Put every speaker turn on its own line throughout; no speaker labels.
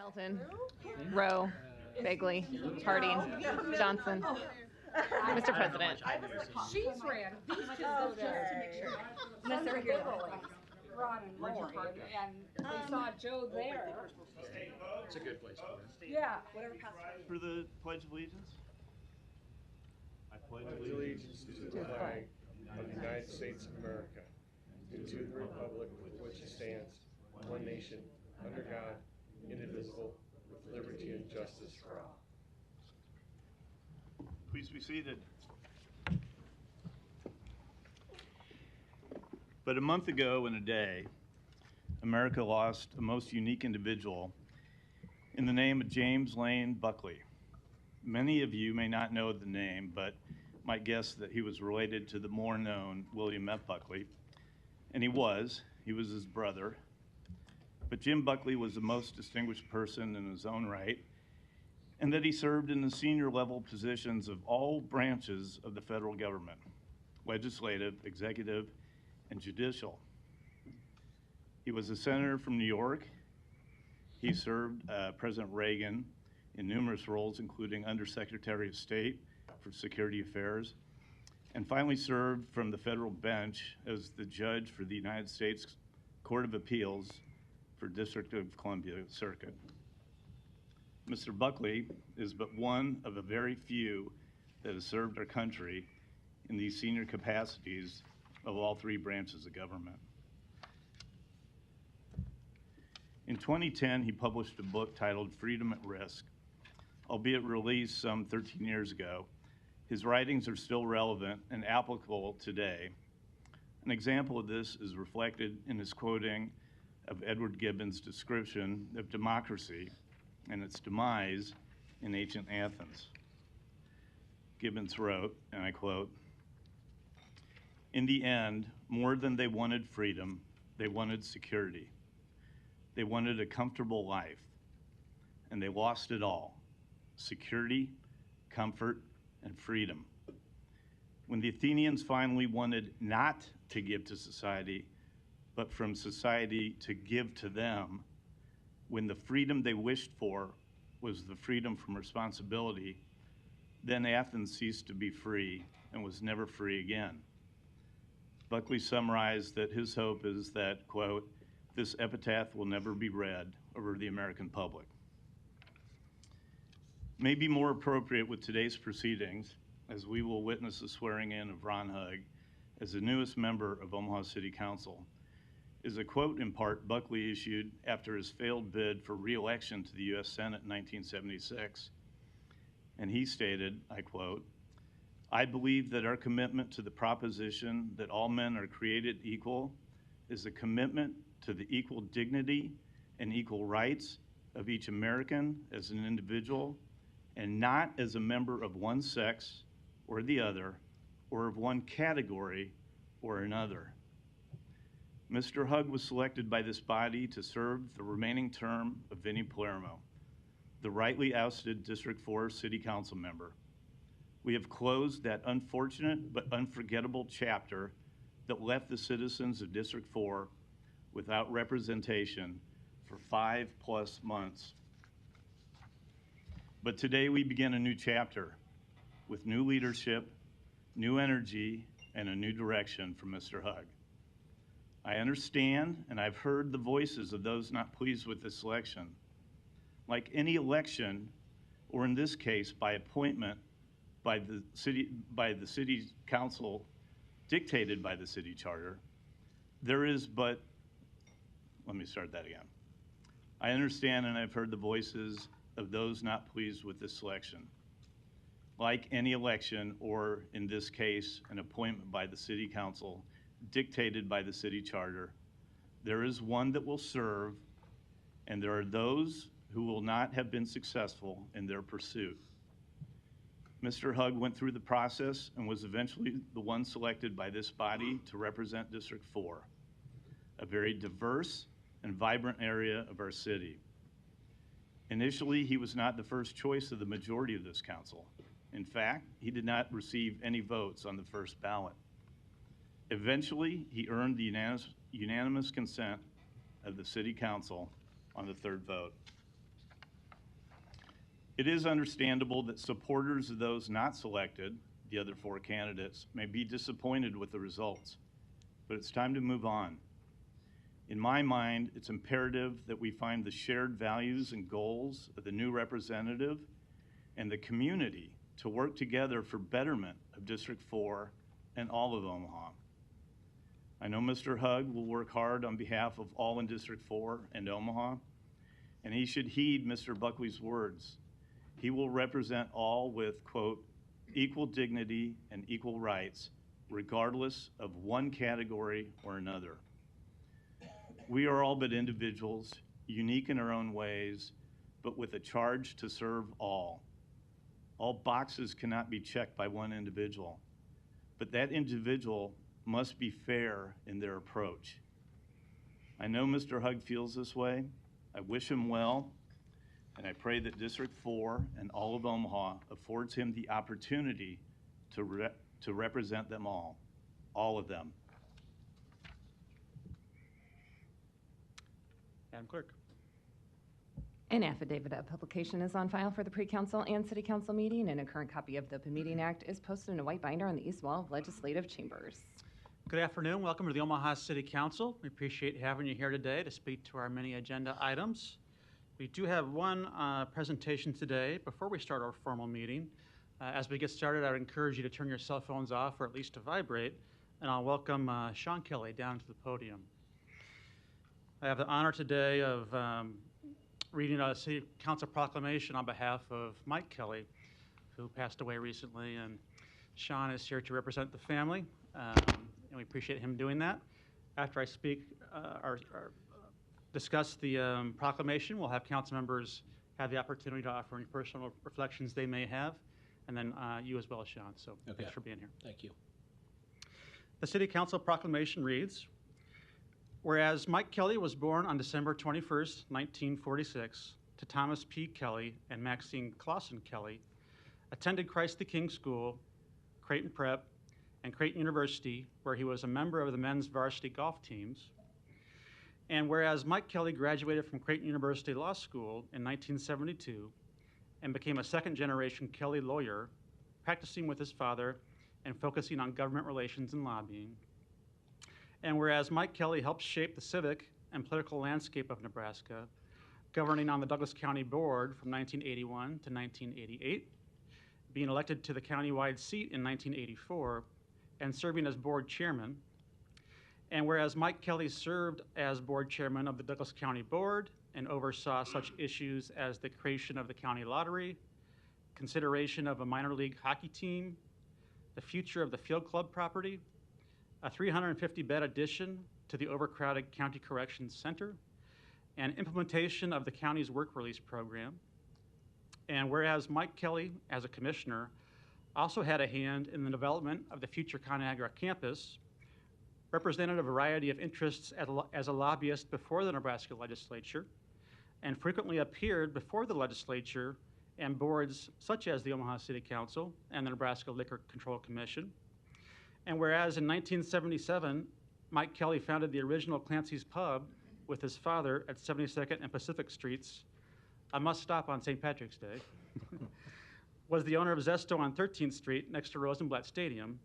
Melton, Rowe, Bagley, Harding, Johnson. Mr. President.
She's ran. These kids go there to make sure. Unless they're here. Ron and Lori, and they saw Joe there.
It's a good place for it.
Yeah.
For the Pledge of Allegiance. I pledge
allegiance to the flag of the United States of America, and to the republic with which it stands, one nation, under God, indivisible, with liberty and justice for all.
Please be seated. But a month ago in a day, America lost a most unique individual in the name of James Lane Buckley. Many of you may not know the name, but might guess that he was related to the more known William F. Buckley, and he was his brother. But Jim Buckley was the most distinguished person in his own right, and that he served in the senior level positions of all branches of the federal government, legislative, executive, and judicial. He was a senator from New York. He served President Reagan in numerous roles, including Undersecretary of State for Security Affairs, and finally served from the federal bench as the judge for the United States Court of Appeals for District of Columbia Circuit. Mr. Buckley is but one of a very few that has served our country in these senior capacities of all three branches of government. In 2010, he published a book titled Freedom at Risk. Albeit released some 13 years ago, his writings are still relevant and applicable today. An example of this is reflected in his quoting of Edward Gibbon's description of democracy and its demise in ancient Athens. Gibbons wrote, and I quote, "In the end, more than they wanted freedom, they wanted security. They wanted a comfortable life, and they lost it all: security, comfort, and freedom. When the Athenians finally wanted not to give to society, but from society to give to them, when the freedom they wished for was the freedom from responsibility, then Athens ceased to be free and was never free again." Buckley summarized that his hope is that, quote, "This epitaph will never be read over the American public." May be more appropriate with today's proceedings, as we will witness the swearing in of Ron Hugg as the newest member of Omaha City Council, is a quote in part Buckley issued after his failed bid for re-election to the U.S. Senate in 1976. And he stated, I quote, "I believe that our commitment to the proposition that all men are created equal is a commitment to the equal dignity and equal rights of each American as an individual, and not as a member of one sex or the other, or of one category or another." Mr. Hugg was selected by this body to serve the remaining term of Vinnie Palermo, the rightly ousted District 4 City Council member. We have closed that unfortunate but unforgettable chapter that left the citizens of District 4 without representation for 5+ months. But today we begin a new chapter with new leadership, new energy, and a new direction from Mr. Hugg. I understand, and I've heard the voices of those not pleased with this election. Like any election, or in this case, by appointment by the city council, dictated by the city charter, there is but, let me start that again. I understand, and I've heard the voices of those not pleased with this election. Like any election, or in this case, an appointment by the city council, dictated by the city charter, there is one that will serve, and there are those who will not have been successful in their pursuit. Mr. Hugg went through the process and was eventually the one selected by this body to represent District 4, a very diverse and vibrant area of our city. Initially, he was not the first choice of the majority of this council. In fact, he did not receive any votes on the first ballot. Eventually, he earned the unanimous consent of the city council on the third vote. It is understandable that supporters of those not selected, the other 4 candidates, may be disappointed with the results, but it's time to move on. In my mind, it's imperative that we find the shared values and goals of the new representative and the community to work together for betterment of District 4 and all of Omaha. I know Mr. Hug will work hard on behalf of all in District 4 and Omaha, and he should heed Mr. Buckley's words. He will represent all with, quote, equal dignity and equal rights, regardless of one category or another. We are all but individuals, unique in our own ways, but with a charge to serve all. All boxes cannot be checked by one individual, but that individual must be fair in their approach. I know Mr. Hug feels this way. I wish him well, and I pray that District 4 and all of Omaha affords him the opportunity to represent them all of them.
Madam Clerk.
An affidavit of publication is on file for the pre-council and city council meeting, and a current copy of the Open Meeting Act is posted in a white binder on the east wall of legislative chambers.
Good afternoon. Welcome to the Omaha City Council. We appreciate having you here today to speak to our many agenda items. We do have one presentation today before we start our formal meeting. As we get started, I would encourage you to turn your cell phones off or at least to vibrate, and I'll welcome Sean Kelly down to the podium. I have the honor today of reading a City Council proclamation on behalf of Mike Kelly, who passed away recently, and Sean is here to represent the family, and we appreciate him doing that. After I speak, discuss the proclamation, we'll have council members have the opportunity to offer any personal reflections they may have, and then you as well, Sean. So Thanks for being here.
Thank you.
The City Council proclamation reads, whereas Mike Kelly was born on December 21st, 1946, to Thomas P. Kelly and Maxine Clausen Kelly, attended Christ the King School, Creighton Prep, and Creighton University, where he was a member of the men's varsity golf teams. And whereas Mike Kelly graduated from Creighton University Law School in 1972 and became a second-generation Kelly lawyer, practicing with his father and focusing on government relations and lobbying. And whereas Mike Kelly helped shape the civic and political landscape of Nebraska, governing on the Douglas County Board from 1981 to 1988, being elected to the countywide seat in 1984, and serving as board chairman. And whereas Mike Kelly served as board chairman of the Douglas County Board and oversaw such issues as the creation of the county lottery, consideration of a minor league hockey team, the future of the field club property, a 350-bed addition to the overcrowded County Corrections Center, and implementation of the county's work release program. And whereas Mike Kelly, as a commissioner, also had a hand in the development of the future ConAgra campus, represented a variety of interests as a lobbyist before the Nebraska legislature, and frequently appeared before the legislature and boards such as the Omaha City Council and the Nebraska Liquor Control Commission. And whereas in 1977, Mike Kelly founded the original Clancy's Pub with his father at 72nd and Pacific Streets, a must stop on St. Patrick's Day, was the owner of Zesto on 13th Street next to Rosenblatt Stadium,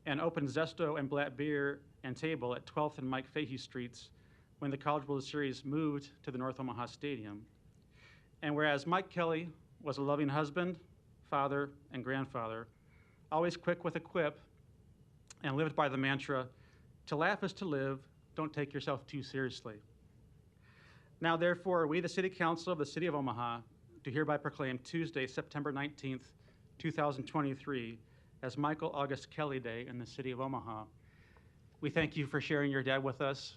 and opened Zesto and Blatt Beer and Table at 12th and Mike Fahey Streets when the College World Series moved to the North Omaha Stadium. And whereas Mike Kelly was a loving husband, father, and grandfather, always quick with a quip, and lived by the mantra, to laugh is to live, don't take yourself too seriously. Now therefore, we, the City Council of the City of Omaha, do hereby proclaim Tuesday, September 19th, 2023, as Michael August Kelly Day in the City of Omaha. We thank you for sharing your dad with us.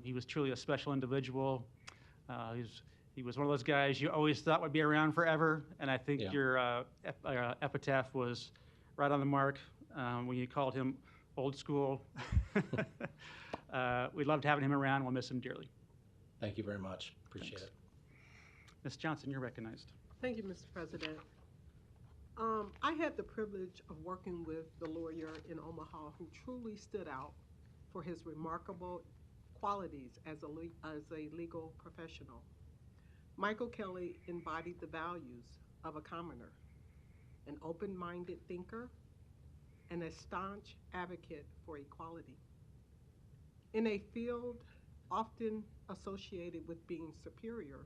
He was truly a special individual. He was one of those guys you always thought would be around forever, and I think your epitaph was right on the mark when you called him old school. We loved having him around. We'll miss him dearly.
Thank you very much. Appreciate it.
Ms. Johnson, you're recognized.
Thank you, Mr. President. I had the privilege of working with the lawyer in Omaha who truly stood out for his remarkable qualities as a legal professional. Michael Kelly embodied the values of a commoner, an open-minded thinker, and a staunch advocate for equality. In a field often associated with being superior,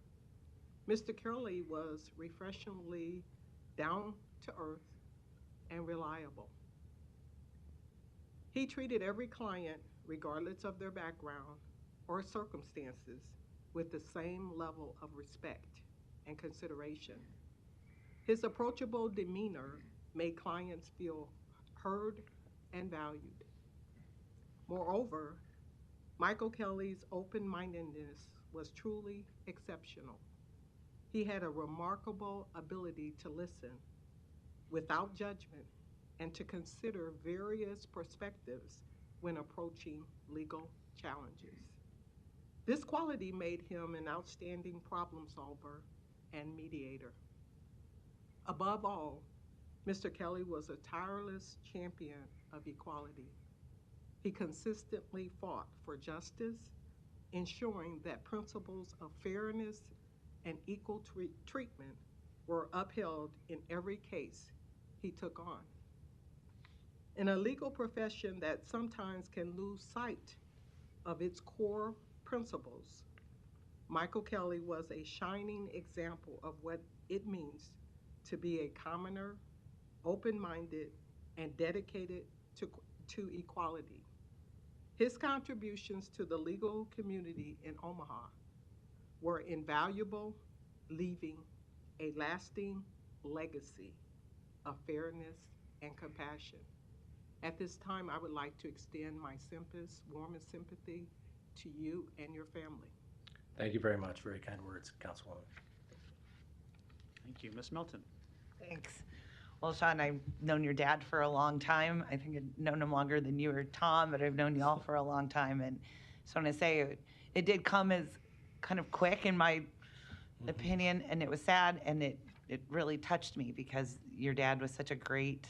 Mr. Curley was refreshingly down to earth and reliable. He treated every client, regardless of their background or circumstances, with the same level of respect and consideration. His approachable demeanor made clients feel heard and valued. Moreover, Michael Kelly's open-mindedness was truly exceptional. He had a remarkable ability to listen without judgment and to consider various perspectives when approaching legal challenges. This quality made him an outstanding problem solver and mediator. Above all, Mr. Kelly was a tireless champion of equality. He consistently fought for justice, ensuring that principles of fairness and equal treatment were upheld in every case he took on. In a legal profession that sometimes can lose sight of its core principles, Michael Kelly was a shining example of what it means to be a commoner, open-minded, and dedicated to equality. His contributions to the legal community in Omaha were invaluable, leaving a lasting legacy of fairness and compassion. At this time, I would like to extend my warmest sympathy to you and your family.
Thank you very much. Very kind words, Councilwoman.
Thank you. Ms. Milton.
Thanks. Well, Sean, I've known your dad for a long time. I think I've known him longer than you or Tom, but I've known y'all for a long time. And just want to say it did come as kind of quick in my opinion, and it was sad, and it really touched me because your dad was such a great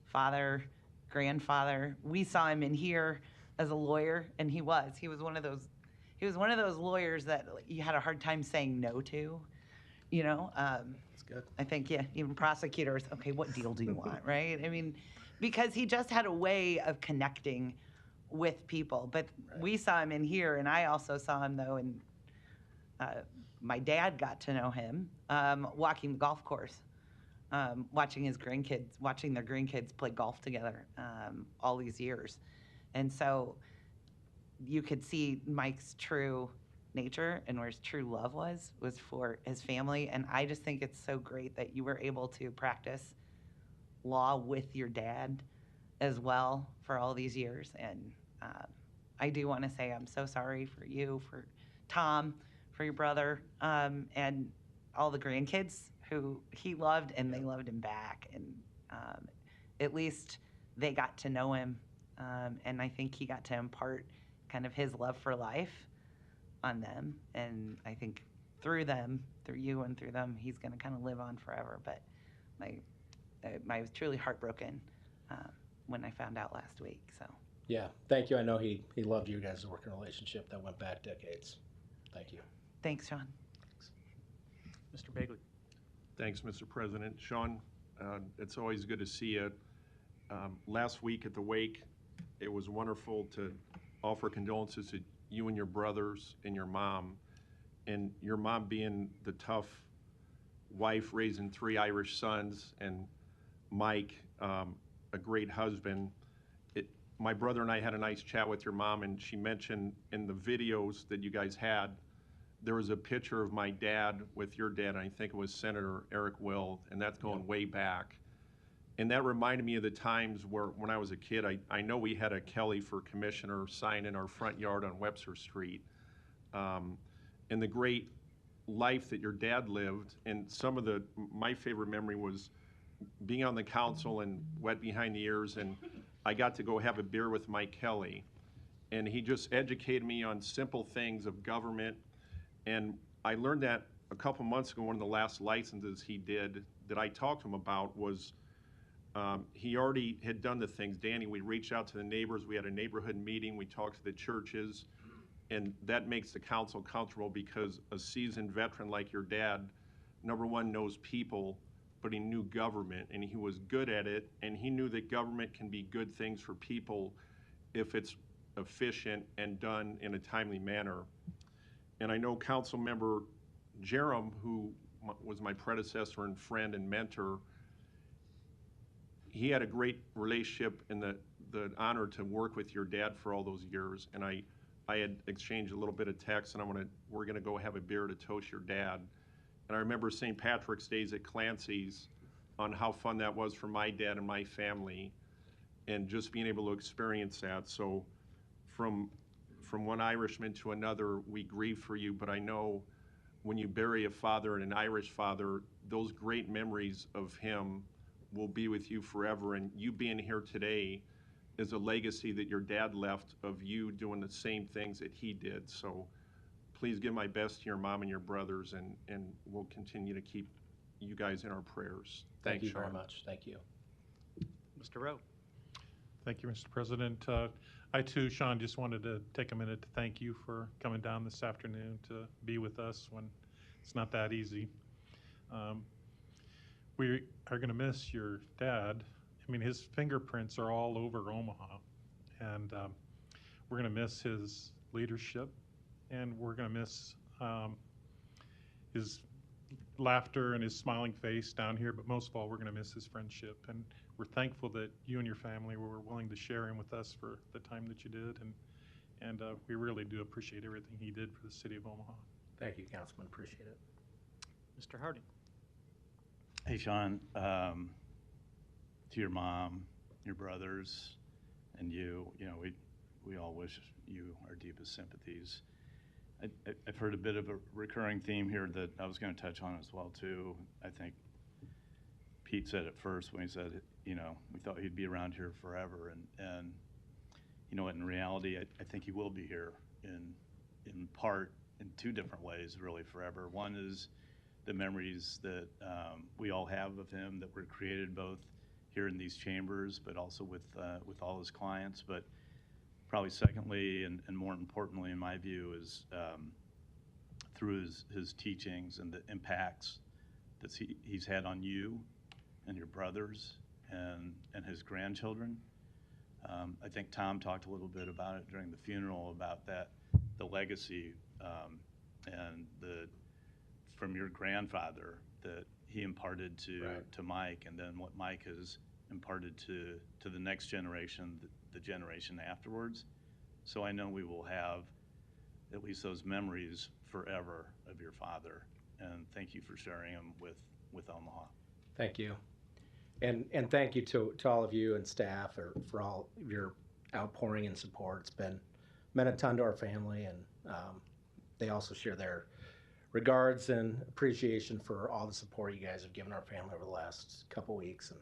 father, grandfather. We saw him in here as a lawyer, and he was one of those lawyers that you had a hard time saying no to, you know.
That's good.
I think, yeah, even prosecutors, okay, what deal do you want, right? I mean, because he just had a way of connecting with people. But we saw him in here, and I also saw him, though, and my dad got to know him walking the golf course, watching their grandkids play golf together all these years. And so you could see Mike's true nature and where his true love was for his family. And I just think it's so great that you were able to practice law with your dad as well for all these years. And I do want to say I'm so sorry for you, for Tom, for your brother, and all the grandkids who he loved, and they loved him back. And at least they got to know him, and I think he got to impart kind of his love for life on them. And I think through you and through them, he's going to kind of live on forever. But I was truly heartbroken when I found out last week. So
Yeah, thank you. I know he loved you guys' working relationship that went back decades. Thank you.
thanks, Sean.
Mr. Bagley.
Thanks, Mr. President. Sean, it's always good to see you. Last week at the wake, it was wonderful to offer condolences to you and your brothers and your mom. And your mom being the tough wife raising 3 Irish sons, and Mike, a great husband. My brother and I had a nice chat with your mom, and she mentioned in the videos that you guys had, there was a picture of my dad with your dad, and I think it was Senator Eric Will, and that's going way back. And that reminded me of the times where, when I was a kid, I know we had a Kelly for Commissioner sign in our front yard on Webster Street. And the great life that your dad lived, and my favorite memory was being on the council and wet behind the ears, and I got to go have a beer with Mike Kelly. And he just educated me on simple things of government. And I learned that a couple months ago, one of the last licenses he did that I talked to him about was, he already had done the things. Danny, we reached out to the neighbors, we had a neighborhood meeting, we talked to the churches, and that makes the council comfortable because a seasoned veteran like your dad, number one, knows people, but he knew government, and he was good at it, and he knew that government can be good things for people if it's efficient and done in a timely manner. And I know Council Member Jerem, who was my predecessor and friend and mentor, he had a great relationship and the honor to work with your dad for all those years. And I had exchanged a little bit of text, and we're gonna go have a beer to toast your dad. And I remember St. Patrick's Days at Clancy's on how fun that was for my dad and my family, and just being able to experience that. So from one Irishman to another, we grieve for you, but I know when you bury a father and an Irish father, those great memories of him will be with you forever. And you being here today is a legacy that your dad left of you doing the same things that he did. So please give my best to your mom and your brothers, and we'll continue to keep you guys in our prayers.
Thank
Thanks,
you very
Sean.
much. Thank you.
Mr. Rowe.
Thank you, Mr. President. I too, Sean, just wanted to take a minute to thank you for coming down this afternoon to be with us when it's not that easy. We are going to miss your dad. I mean, his fingerprints are all over Omaha, and we're going to miss his leadership, and we're going to miss his laughter and his smiling face down here, but most of all, we're going to miss his friendship. And we're thankful that you and your family were willing to share him with us for the time that you did, and we really do appreciate everything he did for the city of Omaha.
Thank you, Councilman. Appreciate it.
Mr. Harding.
Hey, Sean, to your mom, your brothers, and you know, we all wish you our deepest sympathies. I've heard a bit of a recurring theme here that I was going to touch on as well, too. I think Pete said it first when he said, you know, we thought he'd be around here forever, and you know what, in reality, I think he will be here in part, in two different ways, really, forever. One is the memories that we all have of him that were created both here in these chambers, but also with all his clients. But probably secondly, and more importantly, in my view, is through his teachings and the impacts that he's had on you and your brothers and his grandchildren. I think Tom talked a little bit about it during the funeral, about the legacy and from your grandfather that he imparted to Mike, and then what Mike has imparted to the next generation, the generation afterwards. So I know we will have at least those memories forever of your father, and thank you for sharing them with Omaha.
Thank you. And thank you to all of you and staff for all of your outpouring and support. It's meant a ton to our family, and they also share their regards and appreciation for all the support you guys have given our family over the last couple weeks. And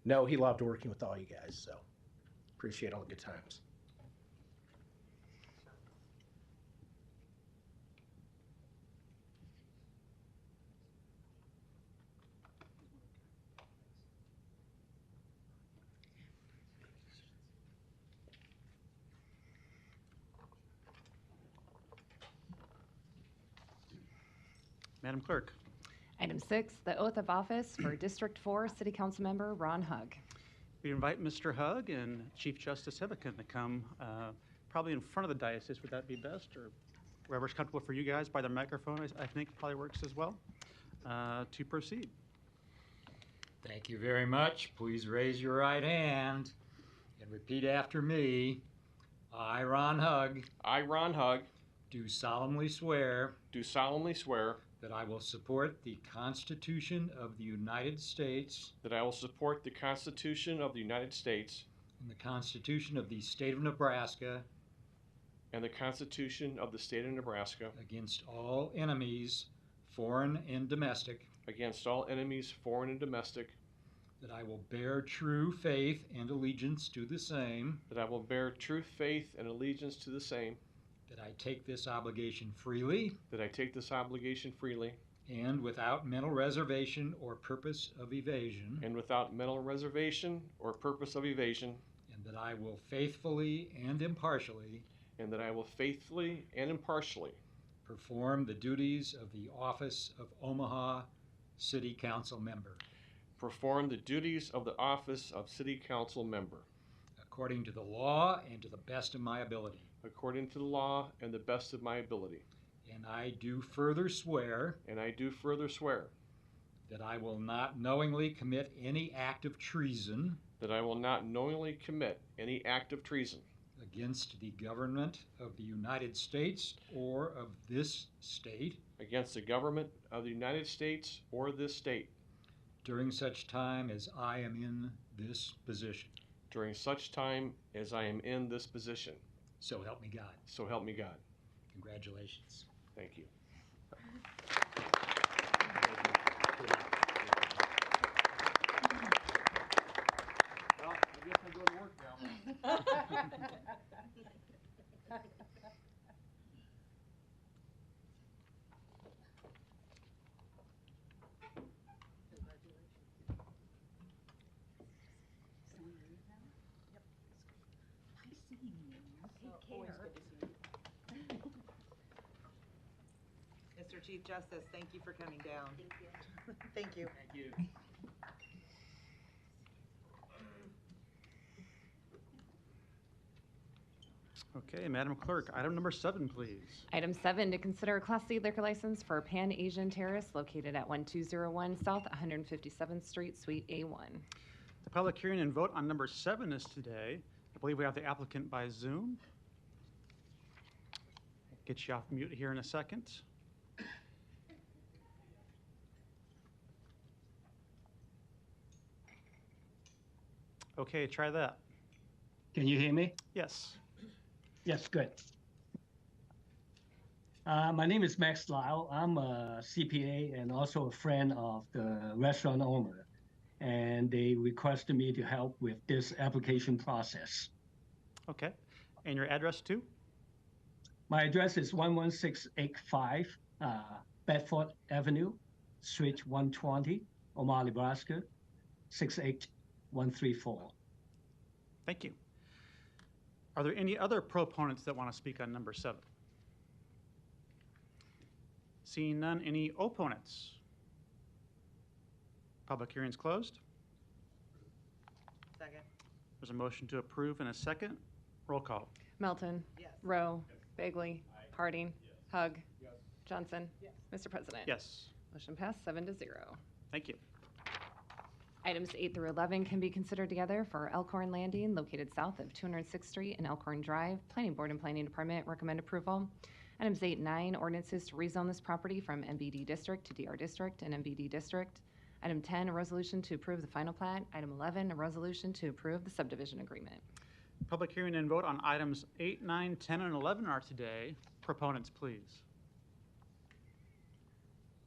no, he loved working with all you guys, so appreciate all the good times.
Madam Clerk.
Item 6, the oath of office for District 4 City Council Member Ron Hug.
We invite Mr. Hug and Chief Justice Hivikin to come probably in front of the diocese. Would that be best, or wherever's comfortable for you guys? By the microphone, I think probably works as well. To proceed.
Thank you very much. Please raise your right hand and repeat after me. I, Ron Hug,
I, Ron Hug,
do solemnly swear
that
I will support the Constitution of the United States
I will support the Constitution of the United States
and the Constitution of the State of Nebraska
and the Constitution of the State of Nebraska
against all enemies, foreign and domestic,
against all enemies, foreign and domestic,
that I will bear true faith and allegiance to the same,
that I will bear true faith and allegiance to the same,
that I take this obligation freely and without mental reservation or purpose of evasion,
and without mental reservation or purpose of evasion,
and that I will faithfully and impartially perform the duties of the office of Omaha City Council Member.
perform the duties of the office of City Council member
according to the law and to the best of my ability.
according to the law and the best of my ability.
And I do further swear
And I do further swear
that I will not knowingly commit any act of treason
that I will not knowingly commit any act of treason
against the government of the United States or of this state
against the government of the United States or this state
during such time as I am in this position.
during such time as I am in this position.
So help me God.
So help me God.
Congratulations.
Thank you.
Well, I guess I go to work now.
Mr. Chief Justice, thank you for coming down. Thank you.
Thank you.
Okay, Madam Clerk, item number 7, please.
Item 7, to consider a Class C liquor license for Pan Asian Terrace located at 1201 South 157th Street, Suite A1.
The public hearing and vote on number 7 is today. I believe we have the applicant by Zoom. Get you off mute here in a second. Okay, try that.
Can you hear me?
Yes.
Yes, good. My name is Max Lau. I'm a CPA and also a friend of the restaurant owner. And they requested me to help with this application process.
Okay. And your address too?
My address is 11685 Bedford Avenue, Suite 120, Omaha, Nebraska, 68134.
Thank you. Are there any other proponents that want to speak on number 7? Seeing none, any opponents? Public hearing's closed.
Second.
There's a motion to approve and a second. Roll call.
Melton.
Yes.
Rowe. Bagley. Harding. Hug. Johnson. Mr. President.
Yes.
Motion passed 7-0.
Thank you.
Items 8 through 11 can be considered together for Elkhorn Landing located south of 206th Street and Elkhorn Drive. Planning Board and Planning Department recommend approval. Items 8 and 9, ordinances to rezone this property from MBD District to DR District and MBD District. Item 10, a resolution to approve the final plat. Item 11, a resolution to approve the subdivision agreement.
Public hearing and vote on items 8, 9, 10, and 11 are today. Proponents, please.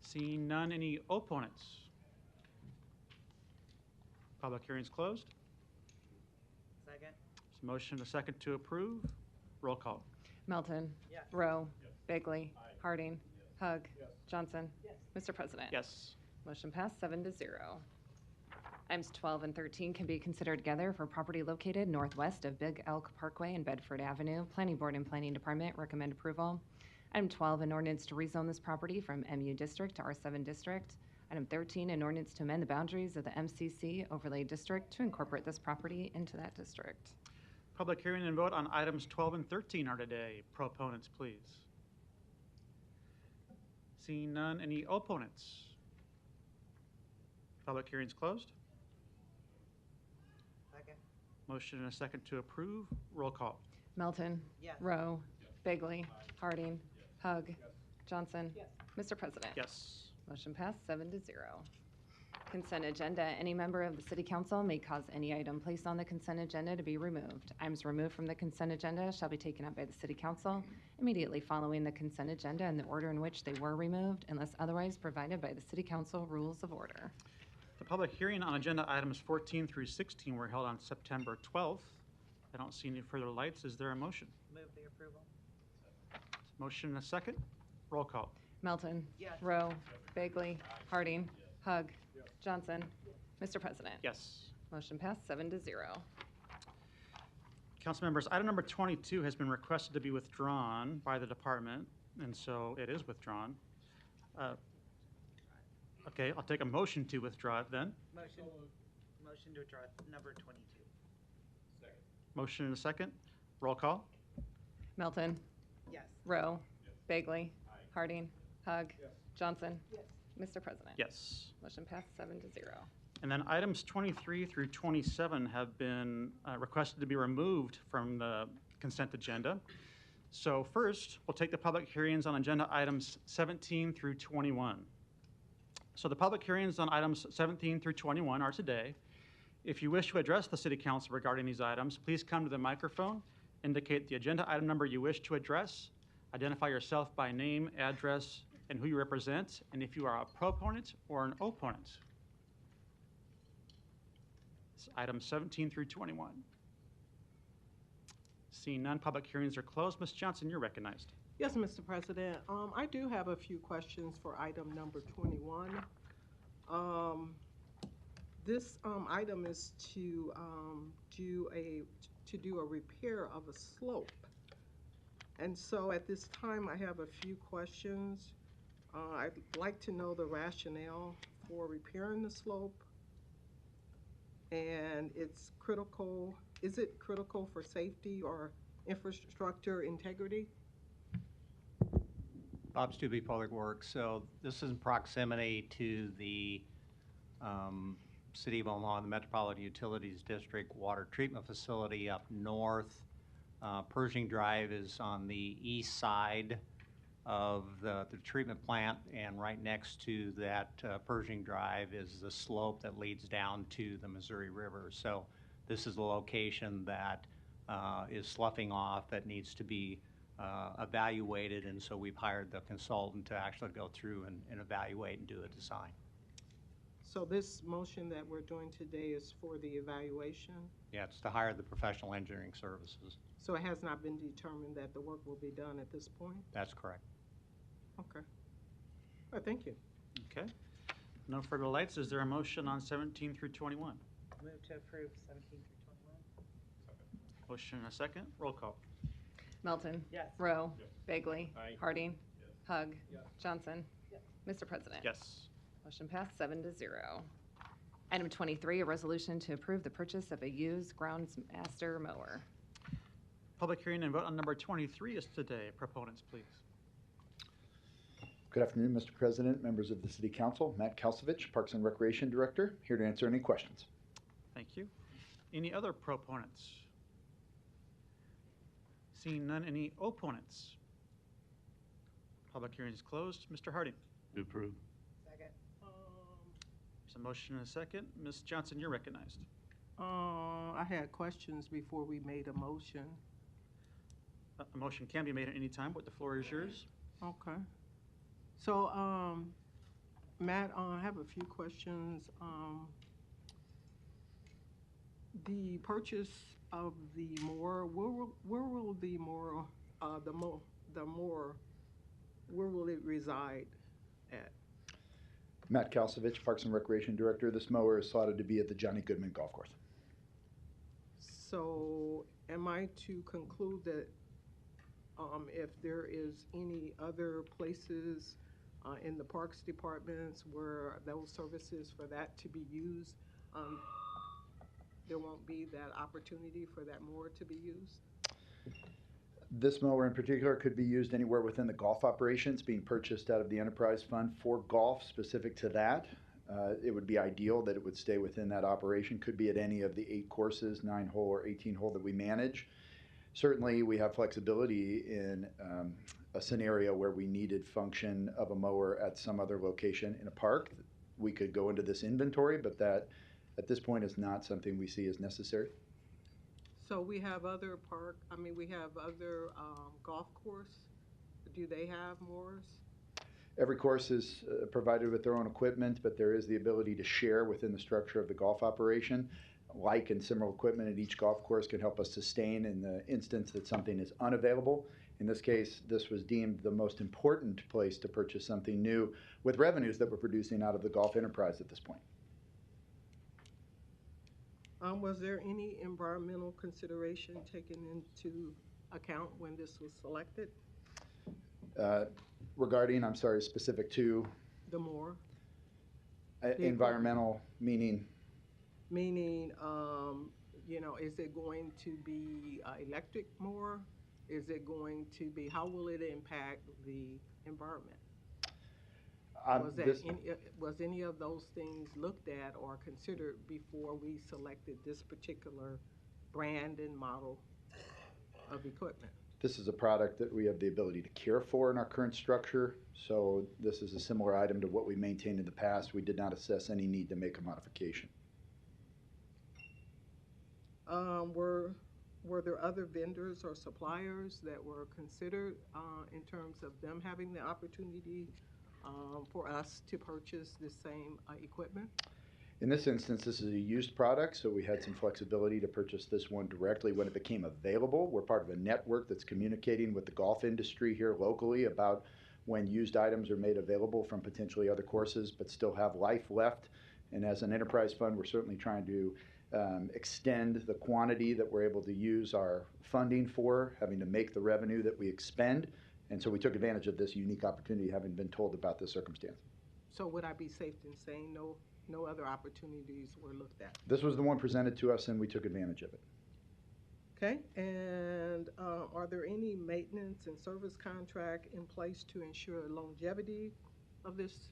Seeing none, any opponents? Public hearing's closed.
Second.
There's a motion, a second to approve. Roll call.
Melton.
Yes.
Rowe. Bagley. Harding. Hug. Johnson. Mr. President.
Yes.
Motion passed 7-0. Items 12 and 13 can be considered together for property located northwest of Big Elk Parkway and Bedford Avenue. Planning Board and Planning Department recommend approval. Item 12, an ordinance to rezone this property from MU District to R7 District. Item 13, an ordinance to amend the boundaries of the MCC overlay district to incorporate this property into that district.
Public hearing and vote on items 12 and 13 are today. Proponents, please. Seeing none, any opponents? Public hearing's closed.
Second.
Motion and a second to approve. Roll call.
Melton.
Yes.
Rowe. Bagley. Harding. Hug. Johnson. Mr. President.
Yes.
Motion passed 7-0. Consent agenda. Any member of the City Council may cause any item placed on the consent agenda to be removed. Items removed from the consent agenda shall be taken up by the City Council immediately following the consent agenda in the order in which they were removed, unless otherwise provided by the City Council Rules of Order.
The public hearing on agenda items 14 through 16 were held on September 12th. I don't see any further lights. Is there a motion?
Move the approval.
Motion and a second. Roll call.
Melton.
Yes.
Rowe. Bagley. Harding. Hug. Johnson. Mr. President.
Yes.
Motion passed 7-0.
Council members, item number 22 has been requested to be withdrawn by the department, and so it is withdrawn. Okay, I'll take a motion to withdraw it then.
Motion to withdraw number 22.
Motion and a second. Roll call.
Melton.
Yes.
Rowe. Bagley. Harding. Hug. Johnson. Mr. President.
Yes.
Motion passed 7-0.
And then items 23 through 27 have been requested to be removed from the consent agenda. So first, we'll take the public hearings on agenda items 17 through 21. So the public hearings on items 17 through 21 are today. If you wish to address the City Council regarding these items, please come to the microphone, indicate the agenda item number you wish to address, identify yourself by name, address, and who you represent, and if you are a proponent or an opponent. It's items 17 through 21. Seeing none, public hearings are closed. Ms. Johnson, you're recognized.
Yes, Mr. President. I do have a few questions for item number 21. This item is to do a repair of a slope. And so at this time, I have a few questions. I'd like to know the rationale for repairing the slope. And it's critical, is it critical for safety or infrastructure integrity?
Bob Stubbe, Public Works. So this is in proximity to the City of Omaha, the Metropolitan Utilities District Water Treatment Facility up north. Pershing Drive is on the east side of the treatment plant, and right next to that Pershing Drive is the slope that leads down to the Missouri River. So this is the location that is sloughing off, that needs to be evaluated, and so we've hired the consultant to actually go through and evaluate and do a design.
So this motion that we're doing today is for the evaluation?
Yeah, it's to hire the professional engineering services.
So it has not been determined that the work will be done at this point?
That's correct.
Okay. All right, thank you.
Okay. No further lights. Is there a motion on 17 through 21?
Move to approve 17 through 21.
Motion and a second. Roll call.
Melton.
Yes.
Rowe. Bagley.
Aye.
Harding. Hug. Johnson. Mr. President.
Yes.
Motion passed 7-0. Item 23, a resolution to approve the purchase of a used Groundsmaster mower.
Public hearing and vote on number 23 is today. Proponents, please.
Good afternoon, Mr. President, members of the City Council. Matt Kalsevich, Parks and Recreation Director, here to answer any questions.
Thank you. Any other proponents? Seeing none, any opponents? Public hearing is closed. Mr. Harding.
To approve.
Second.
There's a motion and a second. Ms. Johnson, you're recognized.
I had questions before we made a motion.
A motion can be made at any time, but the floor is yours.
Okay. So, Matt, I have a few questions. The purchase of the mower, where will the mower, where will it reside at?
Matt Kalsevich, Parks and Recreation Director. This mower is slotted to be at the Johnny Goodman Golf Course.
So, am I to conclude that if there is any other places in the Parks Departments where those services for that to be used, there won't be that opportunity for that mower to be used?
This mower in particular could be used anywhere within the golf operations being purchased out of the enterprise fund for golf specific to that. It would be ideal that it would stay within that operation. Could be at any of the 8 courses, 9-hole or 18-hole that we manage. Certainly, we have flexibility in a scenario where we needed function of a mower at some other location in a park. We could go into this inventory, but that at this point is not something we see as necessary.
So we have other we have other golf course. Do they have mowers?
Every course is provided with their own equipment, but there is the ability to share within the structure of the golf operation. Like and similar equipment at each golf course can help us sustain in the instance that something is unavailable. In this case, this was deemed the most important place to purchase something new with revenues that we're producing out of the golf enterprise at this point.
Was there any environmental consideration taken into account when this was selected?
Regarding, I'm sorry, specific to?
The mower.
Environmental, meaning?
Meaning, is it going to be electric more? Is it going to be, how will it impact the environment? Was any of those things looked at or considered before we selected this particular brand and model of equipment?
This is a product that we have the ability to care for in our current structure, so this is a similar item to what we maintained in the past. We did not assess any need to make a modification.
Were there other vendors or suppliers that were considered in terms of them having the opportunity for us to purchase the same equipment?
In this instance, this is a used product, so we had some flexibility to purchase this one directly when it became available. We're part of a network that's communicating with the golf industry here locally about when used items are made available from potentially other courses but still have life left. And as an enterprise fund, we're certainly trying to extend the quantity that we're able to use our funding for, having to make the revenue that we expend. And so we took advantage of this unique opportunity, having been told about this circumstance.
So would I be safe in saying no other opportunities were looked at?
This was the one presented to us, and we took advantage of it.
Okay, and are there any maintenance and service contract in place to ensure longevity of this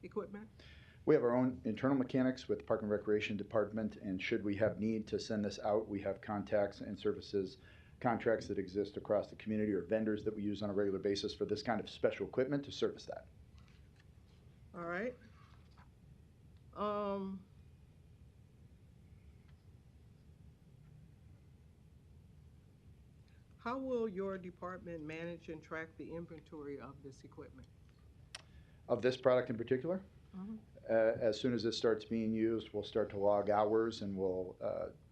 equipment?
We have our own internal mechanics with the Park and Recreation Department, and should we have need to send this out, we have contacts and services contracts that exist across the community or vendors that we use on a regular basis for this kind of special equipment to service that.
All right. How will your department manage and track the inventory of this equipment?
Of this product in particular? As soon as this starts being used, we'll start to log hours, and we'll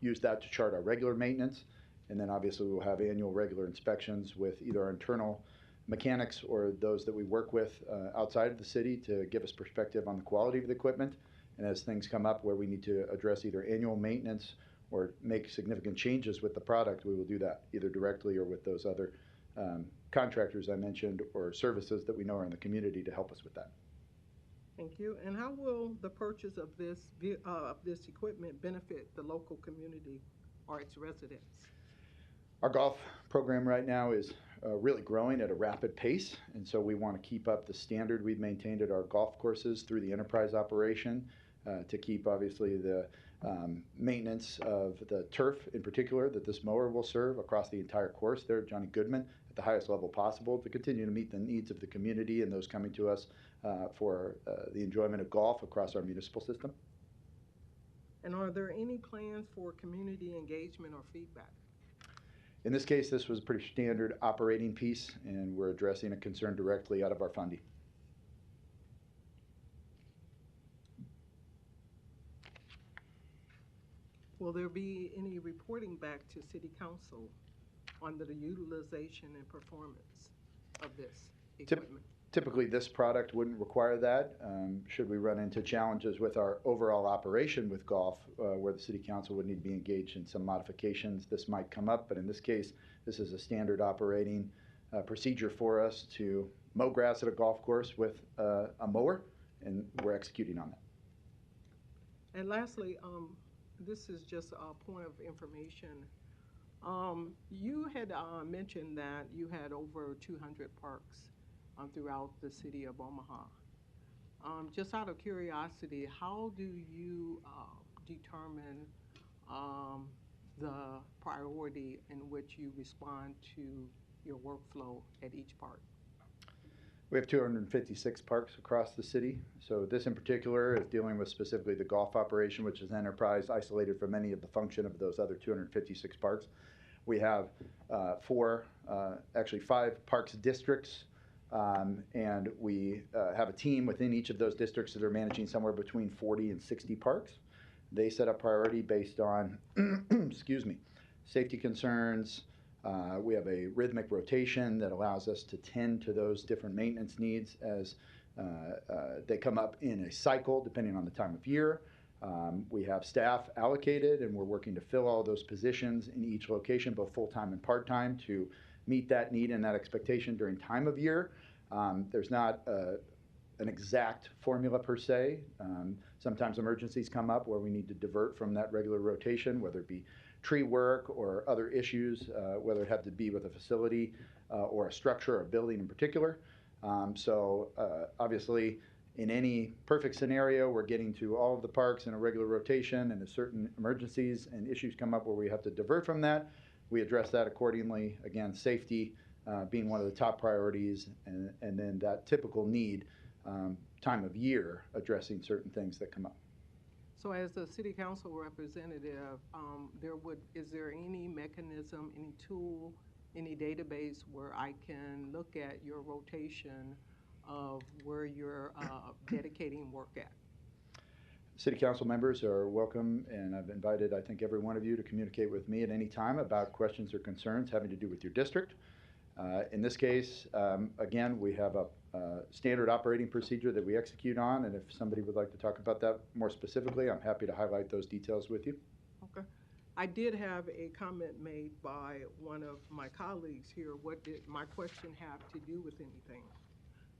use that to chart our regular maintenance. And then obviously we'll have annual regular inspections with either our internal mechanics or those that we work with outside of the city to give us perspective on the quality of the equipment. And as things come up where we need to address either annual maintenance or make significant changes with the product, we will do that either directly or with those other contractors I mentioned or services that we know are in the community to help us with that.
Thank you. And how will the purchase of this equipment benefit the local community or its residents?
Our golf program right now is really growing at a rapid pace, and so we want to keep up the standard we've maintained at our golf courses through the enterprise operation to keep obviously the maintenance of the turf in particular that this mower will serve across the entire course there at Johnny Goodman at the highest level possible to continue to meet the needs of the community and those coming to us for the enjoyment of golf across our municipal system.
And are there any plans for community engagement or feedback?
In this case, this was a pretty standard operating piece, and we're addressing a concern directly out of our funding.
Will there be any reporting back to City Council on the utilization and performance of this equipment?
Typically, this product wouldn't require that. Should we run into challenges with our overall operation with golf, where the City Council would need to be engaged in some modifications, this might come up. But in this case, this is a standard operating procedure for us to mow grass at a golf course with a mower, and we're executing on that.
And lastly, this is just a point of information. You had mentioned that you had over 200 parks throughout the city of Omaha. Just out of curiosity, how do you determine the priority in which you respond to your workflow at each park?
We have 256 parks across the city. So this in particular is dealing with specifically the golf operation, which is enterprise isolated from any of the function of those other 256 parks. We have actually five parks districts, and we have a team within each of those districts that are managing somewhere between 40 and 60 parks. They set a priority based on, excuse me, safety concerns. We have a rhythmic rotation that allows us to tend to those different maintenance needs as they come up in a cycle depending on the time of year. We have staff allocated, and we're working to fill all those positions in each location, both full-time and part-time, to meet that need and that expectation during time of year. There's not an exact formula per se. Sometimes emergencies come up where we need to divert from that regular rotation, whether it be tree work or other issues, whether it had to be with a facility or a structure or a building in particular. Obviously, in any perfect scenario, we're getting to all of the parks in a regular rotation, and if certain emergencies and issues come up where we have to divert from that, we address that accordingly. Again, safety being one of the top priorities, and then that typical need, time of year, addressing certain things that come up.
So as a city council representative, is there any mechanism, any tool, any database where I can look at your rotation of where you're dedicating work at?
City council members are welcome, and I've invited, I think, every one of you to communicate with me at any time about questions or concerns having to do with your district. In this case, again, we have a standard operating procedure that we execute on, and if somebody would like to talk about that more specifically, I'm happy to highlight those details with you.
Okay. I did have a comment made by one of my colleagues here. What did my question have to do with anything?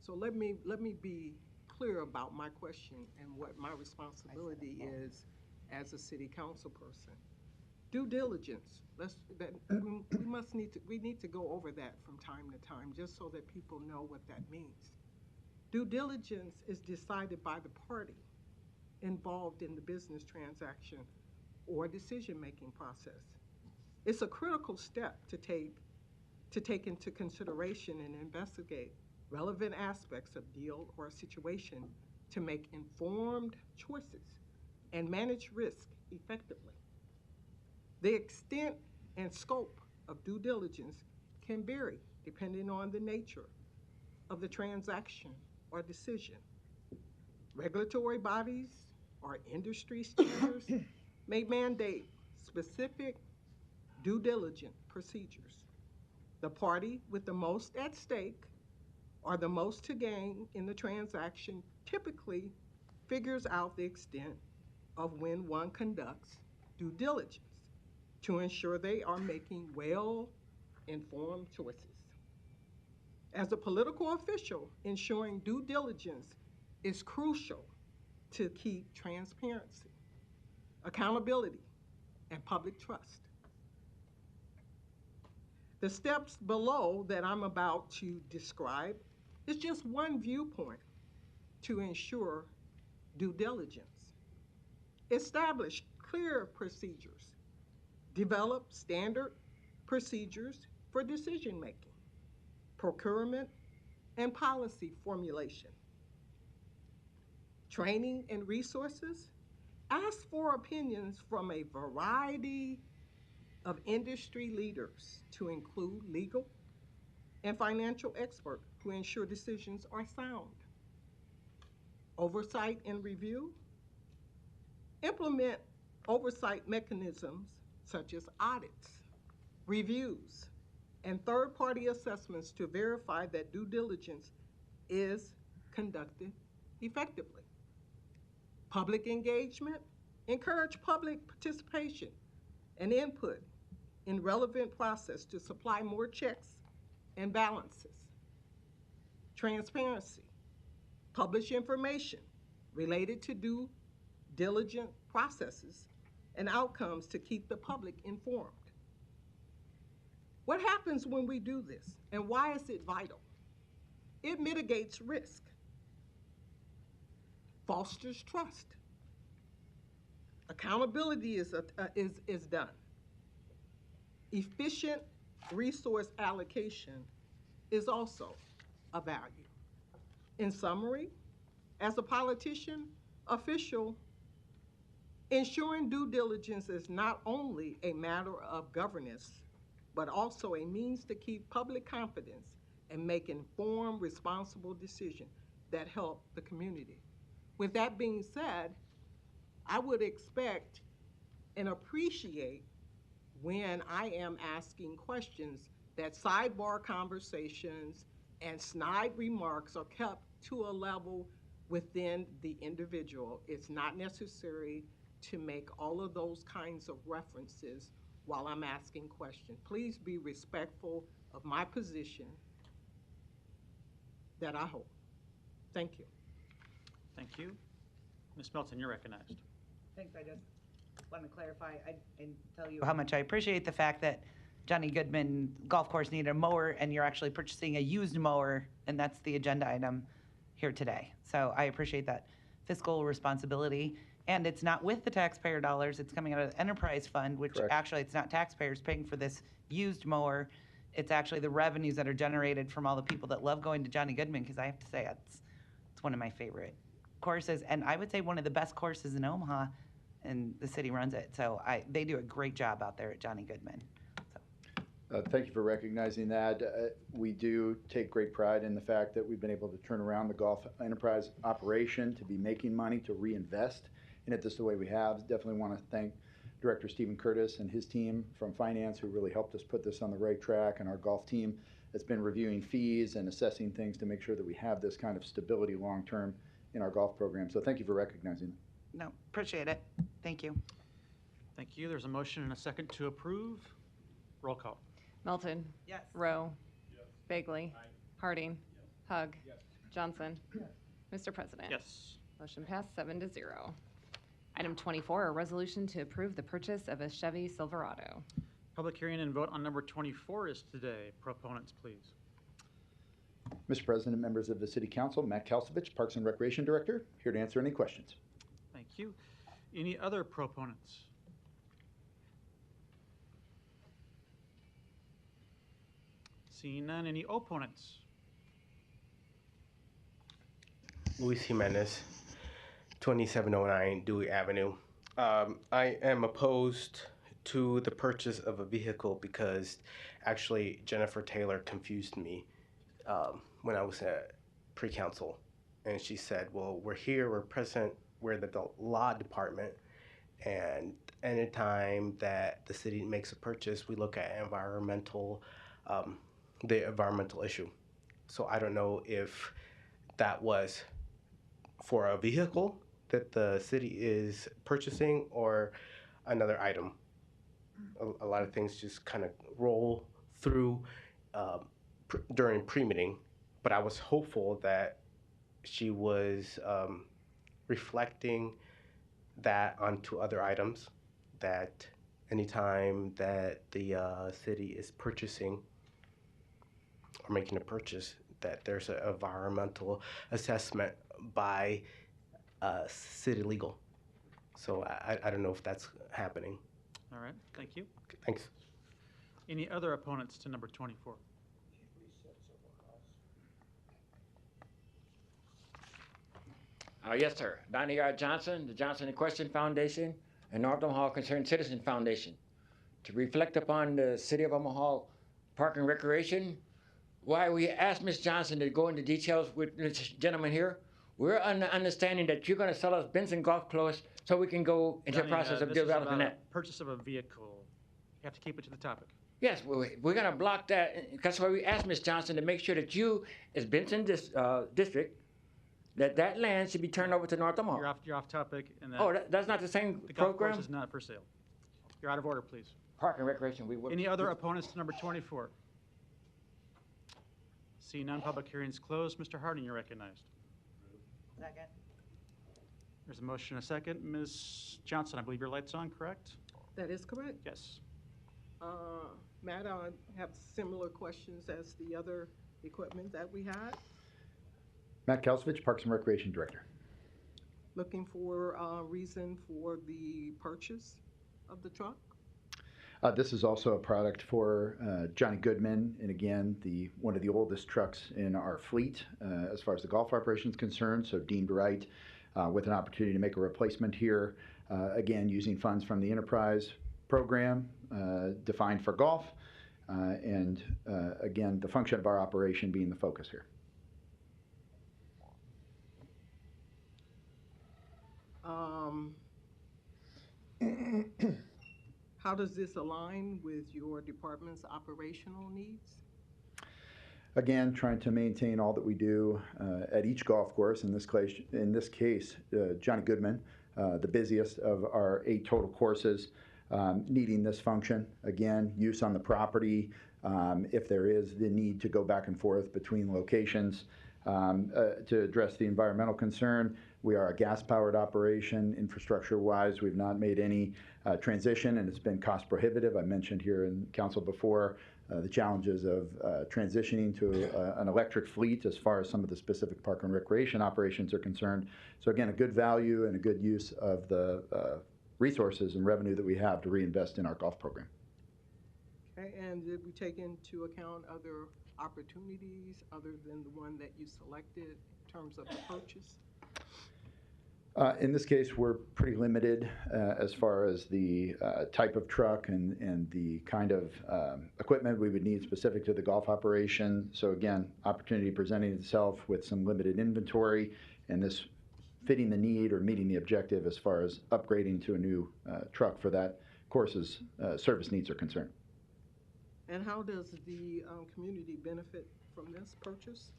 So let me be clear about my question and what my responsibility is as a city council person. Due diligence. We need to go over that from time to time, just so that people know what that means. Due diligence is decided by the party involved in the business transaction or decision-making process. It's a critical step to take into consideration and investigate relevant aspects of deal or situation to make informed choices and manage risk effectively. The extent and scope of due diligence can vary depending on the nature of the transaction or decision. Regulatory bodies or industry standards may mandate specific due diligence procedures. The party with the most at stake or the most to gain in the transaction typically figures out the extent of when one conducts due diligence to ensure they are making well-informed choices. As a political official, ensuring due diligence is crucial to keep transparency, accountability, and public trust. The steps below that I'm about to describe is just one viewpoint to ensure due diligence. Establish clear procedures. Develop standard procedures for decision-making, procurement, and policy formulation. Training and resources. Ask for opinions from a variety of industry leaders to include legal and financial experts to ensure decisions are sound. Oversight and review. Implement oversight mechanisms such as audits, reviews, and third-party assessments to verify that due diligence is conducted effectively. Public engagement. Encourage public participation and input in relevant process to supply more checks and balances. Transparency. Publish information related to due diligent processes and outcomes to keep the public informed. What happens when we do this, and why is it vital? It mitigates risk, fosters trust. Accountability is done. Efficient resource allocation is also a value. In summary, as a politician, official, ensuring due diligence is not only a matter of governance, but also a means to keep public confidence and make informed, responsible decisions that help the community. With that being said, I would expect and appreciate when I am asking questions that sidebar conversations and snide remarks are kept to a level within the individual. It's not necessary to make all of those kinds of references while I'm asking questions. Please be respectful of my position that I hold. Thank you.
Thank you. Ms. Melton, you're recognized.
Thanks, I just want to clarify and tell you how much I appreciate the fact that Johnny Goodman Golf Course needed a mower, and you're actually purchasing a used mower, and that's the agenda item here today. So I appreciate that fiscal responsibility, and it's not with the taxpayer dollars, it's coming out of the enterprise fund, which
Correct.
actually it's not taxpayers paying for this used mower, it's actually the revenues that are generated from all the people that love going to Johnny Goodman, because I have to say, it's one of my favorite courses, and I would say one of the best courses in Omaha, and the city runs it. So they do a great job out there at Johnny Goodman.
Thank you for recognizing that. We do take great pride in the fact that we've been able to turn around the golf enterprise operation to be making money to reinvest in it just the way we have. Definitely want to thank Director Stephen Curtis and his team from finance who really helped us put this on the right track, and our golf team that's been reviewing fees and assessing things to make sure that we have this kind of stability long-term in our golf program. So thank you for recognizing it.
No, appreciate it. Thank you.
Thank you. There's a motion and a second to approve. Roll call.
Melton.
Yes.
Rowe. Bagley. Harding. Hug. Johnson. Mr. President.
Yes.
Motion passed 7-0. Item 24, a resolution to approve the purchase of a Chevy Silverado.
Public hearing and vote on number 24 is today. Proponents, please.
Mr. President, members of the City Council, Matt Kalsovich, Parks and Recreation Director, here to answer any questions.
Thank you. Any other proponents? Seeing none, any opponents?
Luis Jimenez, 2709 Dewey Avenue. I am opposed to the purchase of a vehicle because actually Jennifer Taylor confused me when I was at pre-council. And she said, well, we're here, we're present, we're the law department, and anytime that the city makes a purchase, we look at the environmental issue. So I don't know if that was for a vehicle that the city is purchasing or another item. A lot of things just kind of roll through during pre-meeting, but I was hopeful that she was reflecting that onto other items, that anytime that the city is purchasing or making a purchase, that there's an environmental assessment by city legal. So I don't know if that's happening.
All right, thank you.
Thanks.
Any other opponents to number 24?
Yes, sir. Donnie R. Johnson, the Johnson and Question Foundation, and North Omaha Concerned Citizen Foundation. To reflect upon the City of Omaha Park and Recreation, why we asked Ms. Johnson to go into details with this gentleman here, we're under understanding that you're going to sell us Benson golf clubs so we can go into the process of developing that.
Purchase of a vehicle. You have to keep it to the topic.
Yes, we're going to block that. That's why we asked Ms. Johnson to make sure that you, as Benson District, that land should be turned over to North Omaha.
You're off topic. And
That's not the same
the golf
program?
course is not for sale. You're out of order, please.
Park and Recreation.
Any other opponents to number 24? See none, public hearings closed. Mr. Harding, you're recognized.
Second.
There's a motion and a second. Ms. Johnson, I believe your light's on, correct?
That is correct.
Yes.
Matt, I have similar questions as the other equipment that we had.
Matt Kalsovich, Parks and Recreation Director.
Looking for a reason for the purchase of the truck?
This is also a product for Johnny Goodman, and again, one of the oldest trucks in our fleet as far as the golf operation is concerned, so deemed right, with an opportunity to make a replacement here, again, using funds from the enterprise program defined for golf, and again, the function of our operation being the focus here.
How does this align with your department's operational needs?
Again, trying to maintain all that we do at each golf course. In this case, Johnny Goodman, the busiest of our 8 total courses, needing this function. Again, use on the property, if there is the need to go back and forth between locations to address the environmental concern. We are a gas-powered operation. Infrastructure-wise, we've not made any transition, and it's been cost prohibitive. I mentioned here in council before the challenges of transitioning to an electric fleet as far as some of the specific park and recreation operations are concerned. So again, a good value and a good use of the resources and revenue that we have to reinvest in our golf program.
Okay, and did we take into account other opportunities other than the one that you selected in terms of the purchase?
In this case, we're pretty limited as far as the type of truck and the kind of equipment we would need specific to the golf operation. So again, opportunity presenting itself with some limited inventory, and this fitting the need or meeting the objective as far as upgrading to a new truck for that course's service needs are concerned.
And how does the community benefit from this purchase?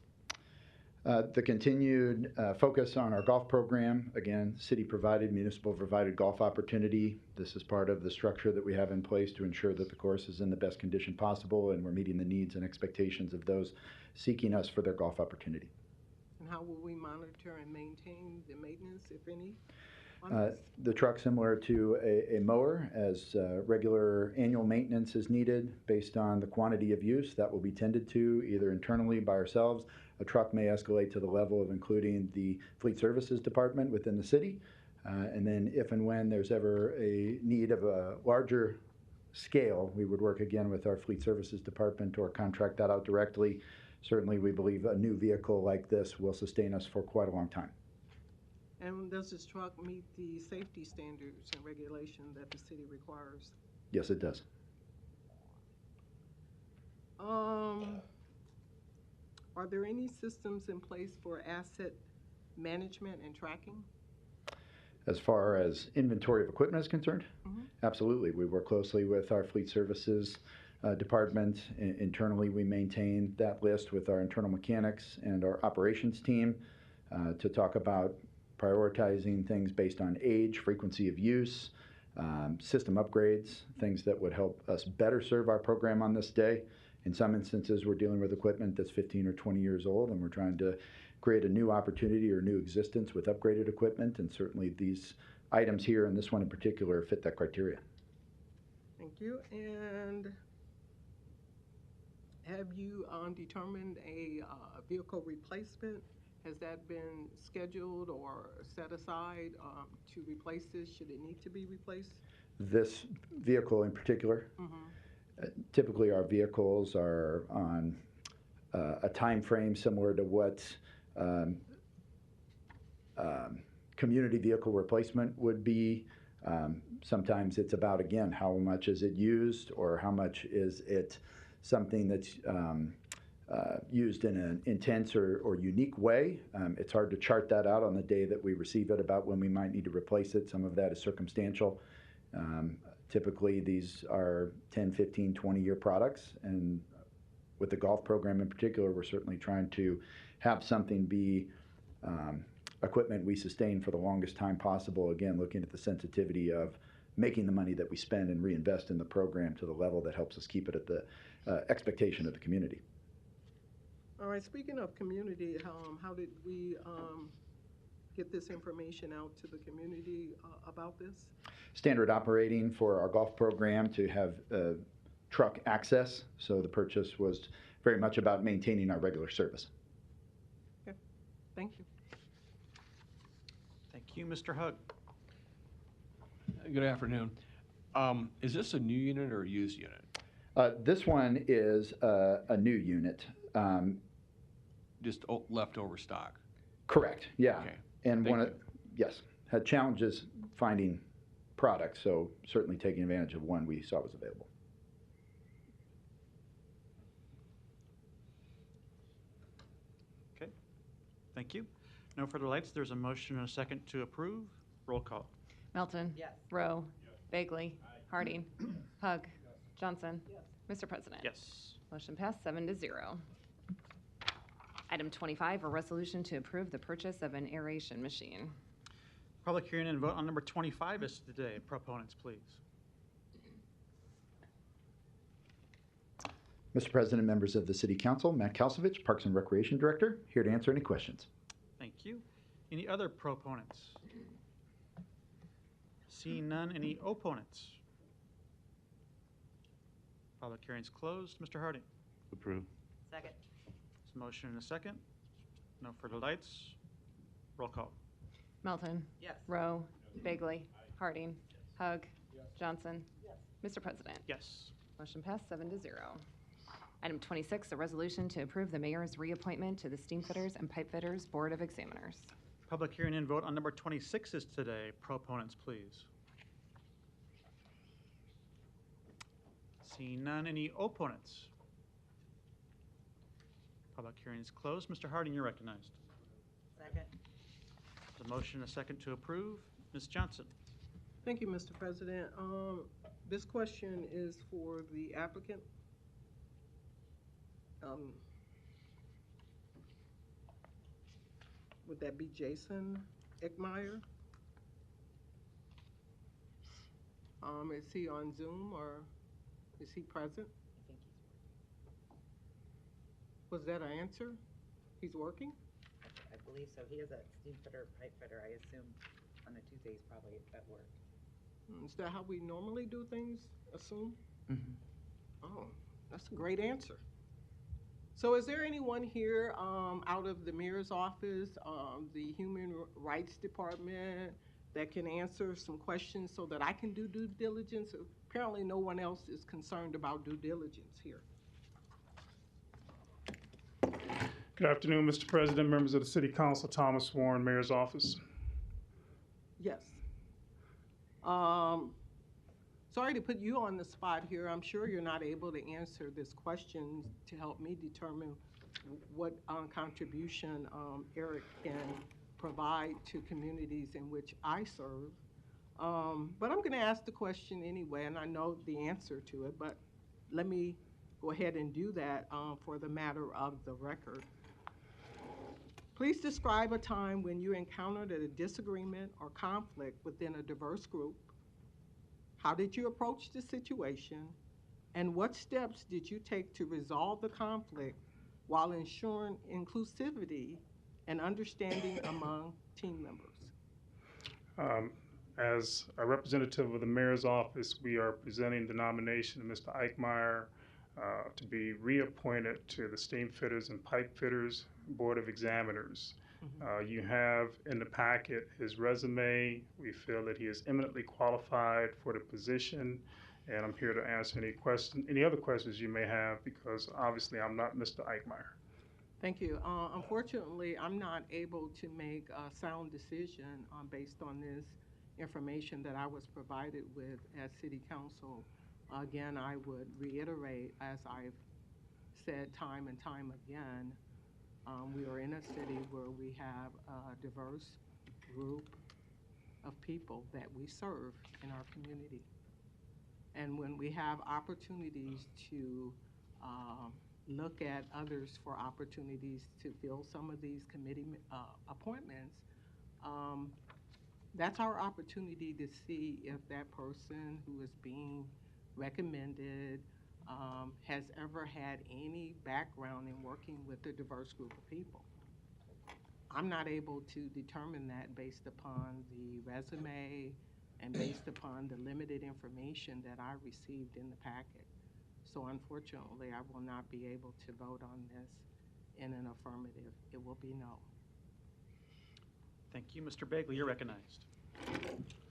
The continued focus on our golf program, again, city-provided, municipal-provided golf opportunity. This is part of the structure that we have in place to ensure that the course is in the best condition possible and we're meeting the needs and expectations of those seeking us for their golf opportunity.
And how will we monitor and maintain the maintenance, if any, on this?
The truck, similar to a mower, as regular annual maintenance is needed based on the quantity of use that will be tended to either internally by ourselves. A truck may escalate to the level of including the fleet services department within the city. And then if and when there's ever a need of a larger scale, we would work again with our fleet services department or contract that out directly. Certainly, we believe a new vehicle like this will sustain us for quite a long time.
And does this truck meet the safety standards and regulation that the city requires?
Yes, it does.
Are there any systems in place for asset management and tracking?
As far as inventory of equipment is concerned, absolutely. We work closely with our fleet services department. Internally, we maintain that list with our internal mechanics and our operations team to talk about prioritizing things based on age, frequency of use, system upgrades, things that would help us better serve our program on this day. In some instances, we're dealing with equipment that's 15 or 20 years old, and we're trying to create a new opportunity or new existence with upgraded equipment, and certainly these items here, and this one in particular, fit that criteria.
Thank you. And have you determined a vehicle replacement? Has that been scheduled or set aside to replace this, should it need to be replaced?
This vehicle in particular? Typically, our vehicles are on a time frame similar to what community vehicle replacement would be. Sometimes it's about, again, how much is it used or how much is it something that's used in an intense or unique way. It's hard to chart that out on the day that we receive it about when we might need to replace it. Some of that is circumstantial. Typically, these are 10, 15, 20-year products, and with the golf program in particular, we're certainly trying to have something be equipment we sustain for the longest time possible, again, looking at the sensitivity of making the money that we spend and reinvest in the program to the level that helps us keep it at the expectation of the community.
All right, speaking of community, how did we get this information out to the community about this?
Standard operating for our golf program to have truck access, so the purchase was very much about maintaining our regular service.
Okay, thank you.
Thank you, Mr. Hug.
Good afternoon. Is this a new unit or a used unit?
This one is a new unit.
Just leftover stock?
Correct, yeah.
Okay.
And
Thank you.
yes, had challenges finding products, so certainly taking advantage of one we saw was available.
Okay, thank you. No further lights. There's a motion and a second to approve. Roll call.
Melton.
Yes.
Rowe. Bagley. Harding. Hug. Johnson. Mr. President.
Yes.
Motion passed 7-0. Item 25, a resolution to approve the purchase of an aeration machine.
Public hearing and vote on number 25 is today. Proponents, please.
Mr. President, members of the City Council, Matt Kalsovich, Parks and Recreation Director, here to answer any questions.
Thank you. Any other proponents? Seeing none, any opponents? Public hearing's closed. Mr. Harding.
Approve.
Second.
There's a motion and a second. No further lights. Roll call.
Melton.
Yes.
Rowe. Bagley. Harding. Hug. Johnson. Mr. President.
Yes.
Motion passed 7-0. Item 26, a resolution to approve the mayor's reappointment to the Steam Fitters and Pipe Fitters Board of Examiners.
Public hearing and vote on number 26 is today. Proponents, please. Seeing none, any opponents? Public hearing is closed. Mr. Harding, you're recognized.
Second.
There's a motion and a second to approve. Ms. Johnson.
Thank you, Mr. President. This question is for the applicant. Would that be Jason Eckmeyer? Is he on Zoom or is he present?
I think he's working.
Was that an answer? He's working?
I believe so. He is a steam fitter, pipe fitter. I assume on a Tuesday he's probably at work.
Is that how we normally do things? Assume?
Mm-hmm.
Oh, that's a great answer. So is there anyone here out of the mayor's office, the Human Rights Department, that can answer some questions so that I can do due diligence? Apparently no one else is concerned about due diligence here.
Good afternoon, Mr. President, members of the City Council, Thomas Warren, Mayor's Office.
Yes. Sorry to put you on the spot here. I'm sure you're not able to answer this question to help me determine what contribution Eric can provide to communities in which I serve. But I'm going to ask the question anyway, and I know the answer to it, but let me go ahead and do that for the matter of the record. Please describe a time when you encountered a disagreement or conflict within a diverse group. How did you approach the situation? And what steps did you take to resolve the conflict while ensuring inclusivity and understanding among team members?
As a representative of the Mayor's Office, we are presenting the nomination of Mr. Eichmeyer to be reappointed to the Steam Fitters and Pipe Fitters Board of Examiners. You have in the packet his resume. We feel that he is eminently qualified for the position, and I'm here to answer any other questions you may have, because obviously I'm not Mr. Eichmeyer.
Thank you. Unfortunately, I'm not able to make a sound decision based on this information that I was provided with as City Council. Again, I would reiterate, as I've said time and time again, we are in a city where we have a diverse group of people that we serve in our community. And when we have opportunities to look at others for opportunities to fill some of these committee appointments, that's our opportunity to see if that person who is being recommended has ever had any background in working with a diverse group of people. I'm not able to determine that based upon the resume and based upon the limited information that I received in the packet. So unfortunately, I will not be able to vote on this in an affirmative. It will be no.
Thank you. Mr. Bagley, you're recognized.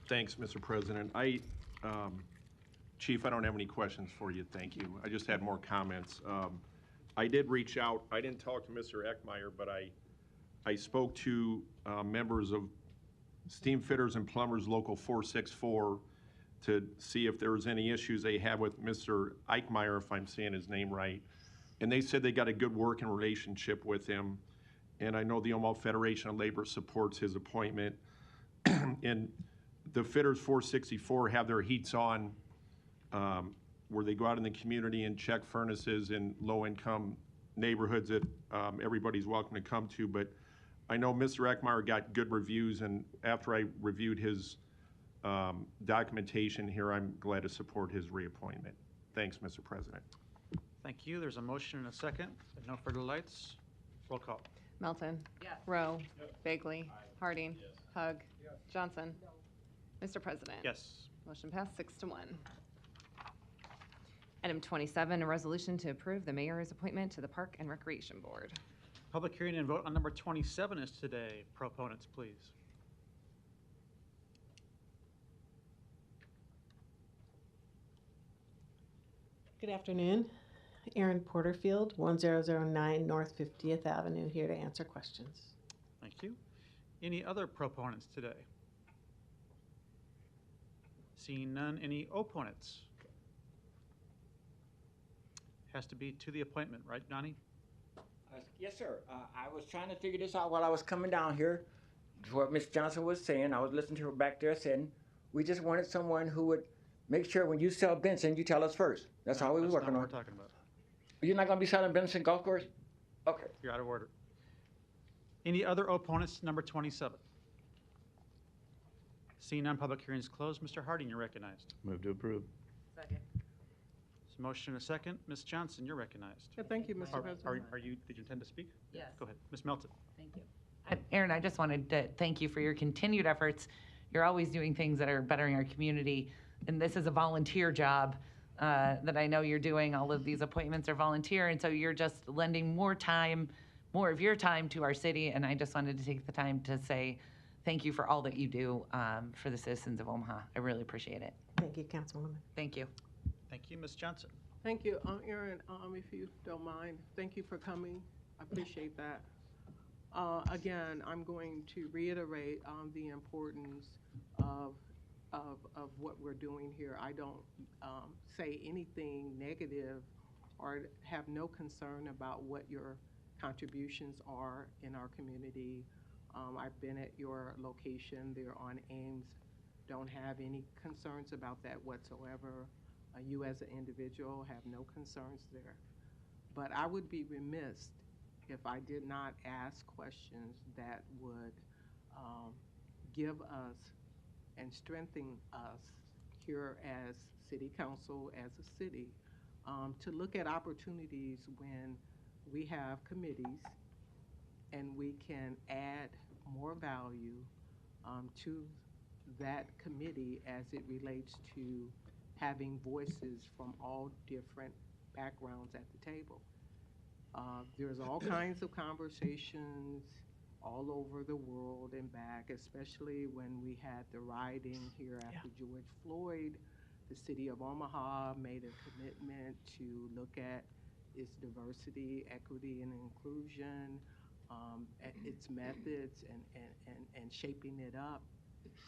Thanks, Mr. President. Chief, I don't have any questions for you, thank you. I just had more comments. I did reach out, I didn't talk to Mr. Eckmeyer, but I spoke to members of Steam Fitters and Plumbers Local 464 to see if there was any issues they had with Mr. Eichmeyer, if I'm saying his name right. And they said they got a good working relationship with him. And I know the Omaha Federation of Labor supports his appointment. And the Fitters 464 have their heats on where they go out in the community and check furnaces in low-income neighborhoods that everybody's welcome to come to. But I know Mr. Eckmeyer got good reviews, and after I reviewed his documentation here, I'm glad to support his reappointment. Thanks, Mr. President.
Thank you. There's a motion and a second. If no further lights, roll call.
Melton.
Yes.
Rowe. Bagley. Harding. Hug. Johnson. Mr. President.
Yes.
Motion passed 6-1. Item 27, a resolution to approve the mayor's appointment to the Park and Recreation Board.
Public hearing and vote on number 27 is today. Proponents, please.
Good afternoon. Erin Porterfield, 1009 North 50th Avenue, here to answer questions.
Thank you. Any other proponents today? Seeing none, any opponents? Has to be to the appointment, right, Donnie?
Yes, sir. I was trying to figure this out while I was coming down here. What Ms. Johnson was saying, I was listening to her back there saying, we just wanted someone who would make sure when you sell Benson, you tell us first. That's all we were working
That's not
on.
what we're talking about.
You're not going to be selling Benson Golf Course? Okay.
You're out of order. Any other opponents to number 27? Seeing none, public hearing is closed. Mr. Harding, you're recognized.
Move to approve.
Second.
There's a motion and a second. Ms. Johnson, you're recognized.
Yeah, thank you, Mr. President.
Did you intend to speak?
Yes.
Go ahead. Ms. Melton.
Thank you.
Aaron, I just wanted to thank you for your continued efforts. You're always doing things that are bettering our community, and this is a volunteer job that I know you're doing. All of these appointments are volunteer, and so you're just lending more of your time to our city, and I just wanted to take the time to say thank you for all that you do for the citizens of Omaha. I really appreciate it.
Thank you, Councilwoman.
Thank you.
Thank you, Ms. Johnson.
Thank you, Erin, if you don't mind, thank you for coming. I appreciate that. Again, I'm going to reiterate the importance of what we're doing here. I don't say anything negative or have no concern about what your contributions are in our community. I've been at your location there on Ames. Don't have any concerns about that whatsoever. You as an individual have no concerns there. But I would be remiss if I did not ask questions that would give us and strengthen us here as City Council, as a city, to look at opportunities when we have committees and we can add more value to that committee as it relates to having voices from all different backgrounds at the table. There's all kinds of conversations all over the world and back, especially when we had the rioting here after George Floyd. The city of Omaha made a commitment to look at its diversity, equity, and inclusion, its methods, and shaping it up.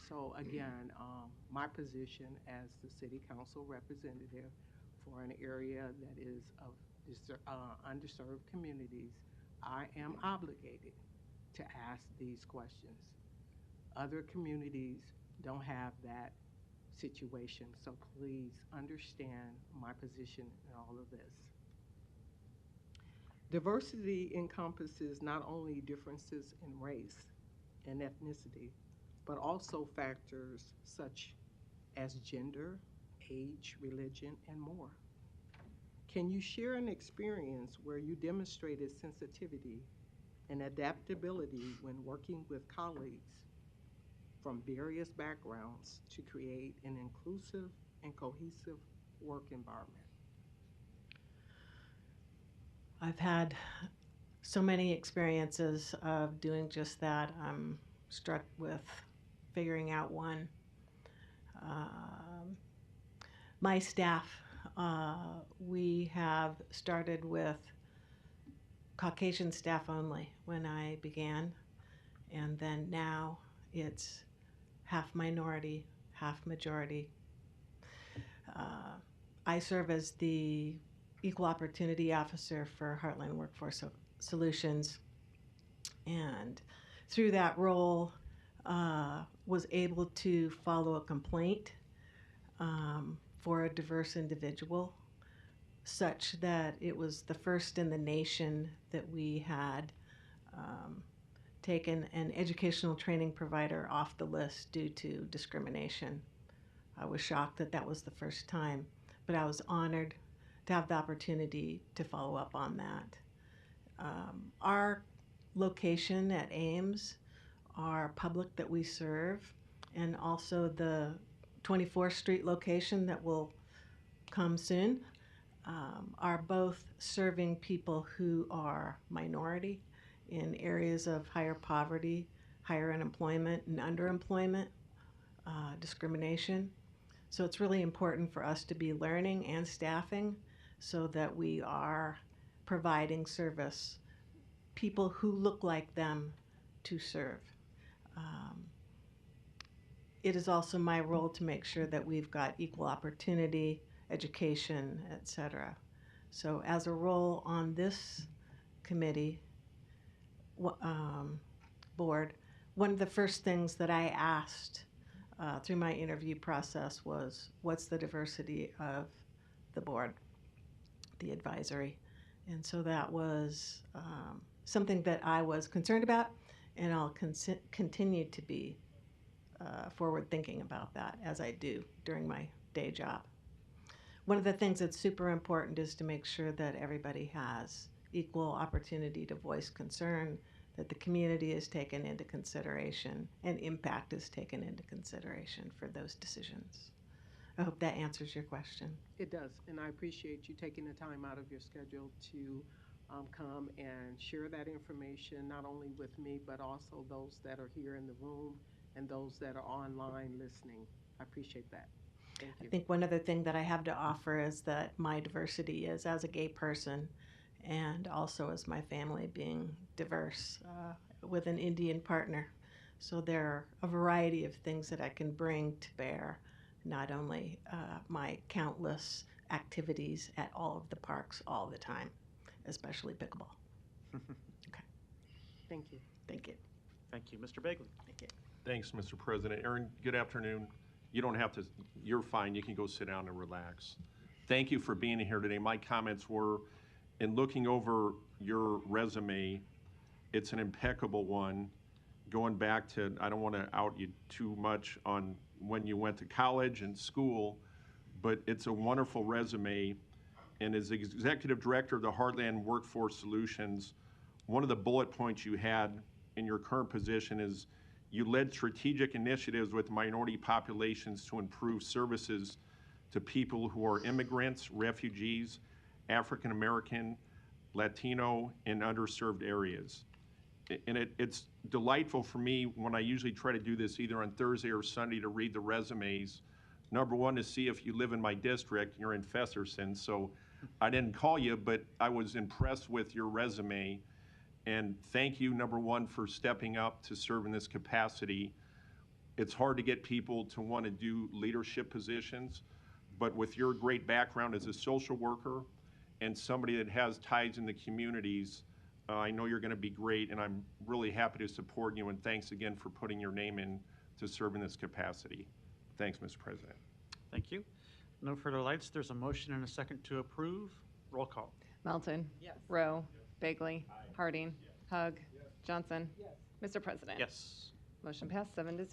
So again, my position as the city council representative for an area that is of underserved communities, I am obligated to ask these questions. Other communities don't have that situation, so please understand my position in all of this. Diversity encompasses not only differences in race and ethnicity, but also factors such as gender, age, religion, and more. Can you share an experience where you demonstrated sensitivity and adaptability when working with colleagues from various backgrounds to create an inclusive and cohesive work environment?
I've had so many experiences of doing just that. I'm struck with figuring out one. My staff, we have started with Caucasian staff only when I began, and then now it's half minority, half majority. I serve as the Equal Opportunity Officer for Heartland Workforce Solutions, and through that role was able to follow a complaint for a diverse individual, such that it was the first in the nation that we had taken an educational training provider off the list due to discrimination. I was shocked that that was the first time, but I was honored to have the opportunity to follow up on that. Our location at Ames, our public that we serve, and also the 24th Street location that will come soon, are both serving people who are minority in areas of higher poverty, higher unemployment, and underemployment, discrimination. So it's really important for us to be learning and staffing so that we are providing service, people who look like them to serve. It is also my role to make sure that we've got equal opportunity, education, etc. So as a role on this committee, board, one of the first things that I asked through my interview process was, what's the diversity of the board, the advisory? And so that was something that I was concerned about, and I'll continue to be forward-thinking about that, as I do during my day job. One of the things that's super important is to make sure that everybody has equal opportunity to voice concern, that the community is taken into consideration, and impact is taken into consideration for those decisions. I hope that answers your question.
It does, and I appreciate you taking the time out of your schedule to come and share that information, not only with me, but also those that are here in the room and those that are online listening. I appreciate that. Thank you.
I think one other thing that I have to offer is that my diversity is as a gay person, and also as my family being diverse with an Indian partner. So there are a variety of things that I can bring to bear, not only my countless activities at all of the parks all the time, especially pickleball. Okay.
Thank you.
Thank you.
Thank you. Mr. Bagley.
Thank you.
Thanks, Mr. President. Aaron, good afternoon. You don't have to, you're fine. You can go sit down and relax. Thank you for being here today. My comments were, in looking over your resume, it's an impeccable one. Going back to, I don't want to out you too much on when you went to college and school, but it's a wonderful resume. And as Executive Director of the Heartland Workforce Solutions, one of the bullet points you had in your current position is you led strategic initiatives with minority populations to improve services to people who are immigrants, refugees, African American, Latino, and underserved areas. And it's delightful for me when I usually try to do this either on Thursday or Sunday to read the resumes. Number one, to see if you live in my district, you're in Festerson, so I didn't call you, but I was impressed with your resume. And thank you, number one, for stepping up to serve in this capacity. It's hard to get people to want to do leadership positions, but with your great background as a social worker and somebody that has ties in the communities, I know you're going to be great, and I'm really happy to support you, and thanks again for putting your name in to serve in this capacity. Thanks, Mr. President.
Thank you. No further lights. There's a motion and a second to approve. Roll call.
Melton.
Yes.
Rowe. Bagley. Harding. Hug. Johnson. Mr. President.
Yes.
Motion passed 7-0.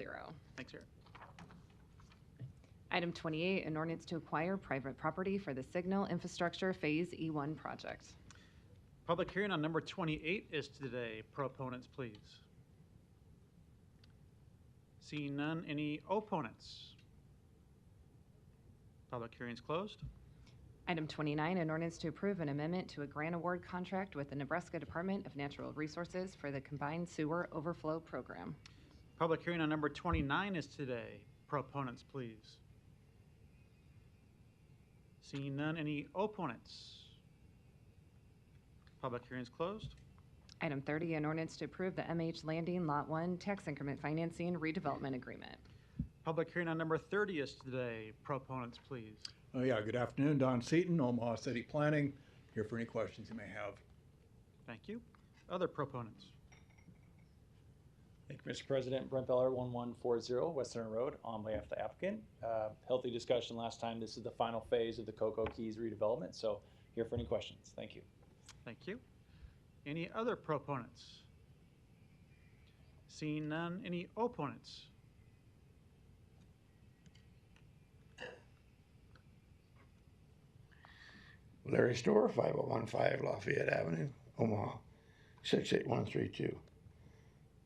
Thanks, Eric.
Item 28, an ordinance to acquire private property for the Signal Infrastructure Phase E1 project.
Public hearing on number 28 is today. Proponents, please. Seeing none, any opponents? Public hearing is closed.
Item 29, an ordinance to approve an amendment to a grant award contract with the Nebraska Department of Natural Resources for the Combined Sewer Overflow Program.
Public hearing on number 29 is today. Proponents, please. Seeing none, any opponents? Public hearing is closed.
Item 30, an ordinance to approve the MH Landing Lot 1 Tax Increment Financing Redevelopment Agreement.
Public hearing on number 30 is today. Proponents, please.
Oh yeah, good afternoon. Don Seaton, Omaha City Planning. Here for any questions you may have.
Thank you. Other proponents.
Thank you, Mr. President. Brent Beller, 1140 Western Road, on behalf of the applicant. Healthy discussion last time. This is the final phase of the Cocoa Keys redevelopment, so here for any questions. Thank you.
Thank you. Any other proponents? Seeing none, any opponents?
Larry Store, 5015 Lafayette Avenue, Omaha. 68132.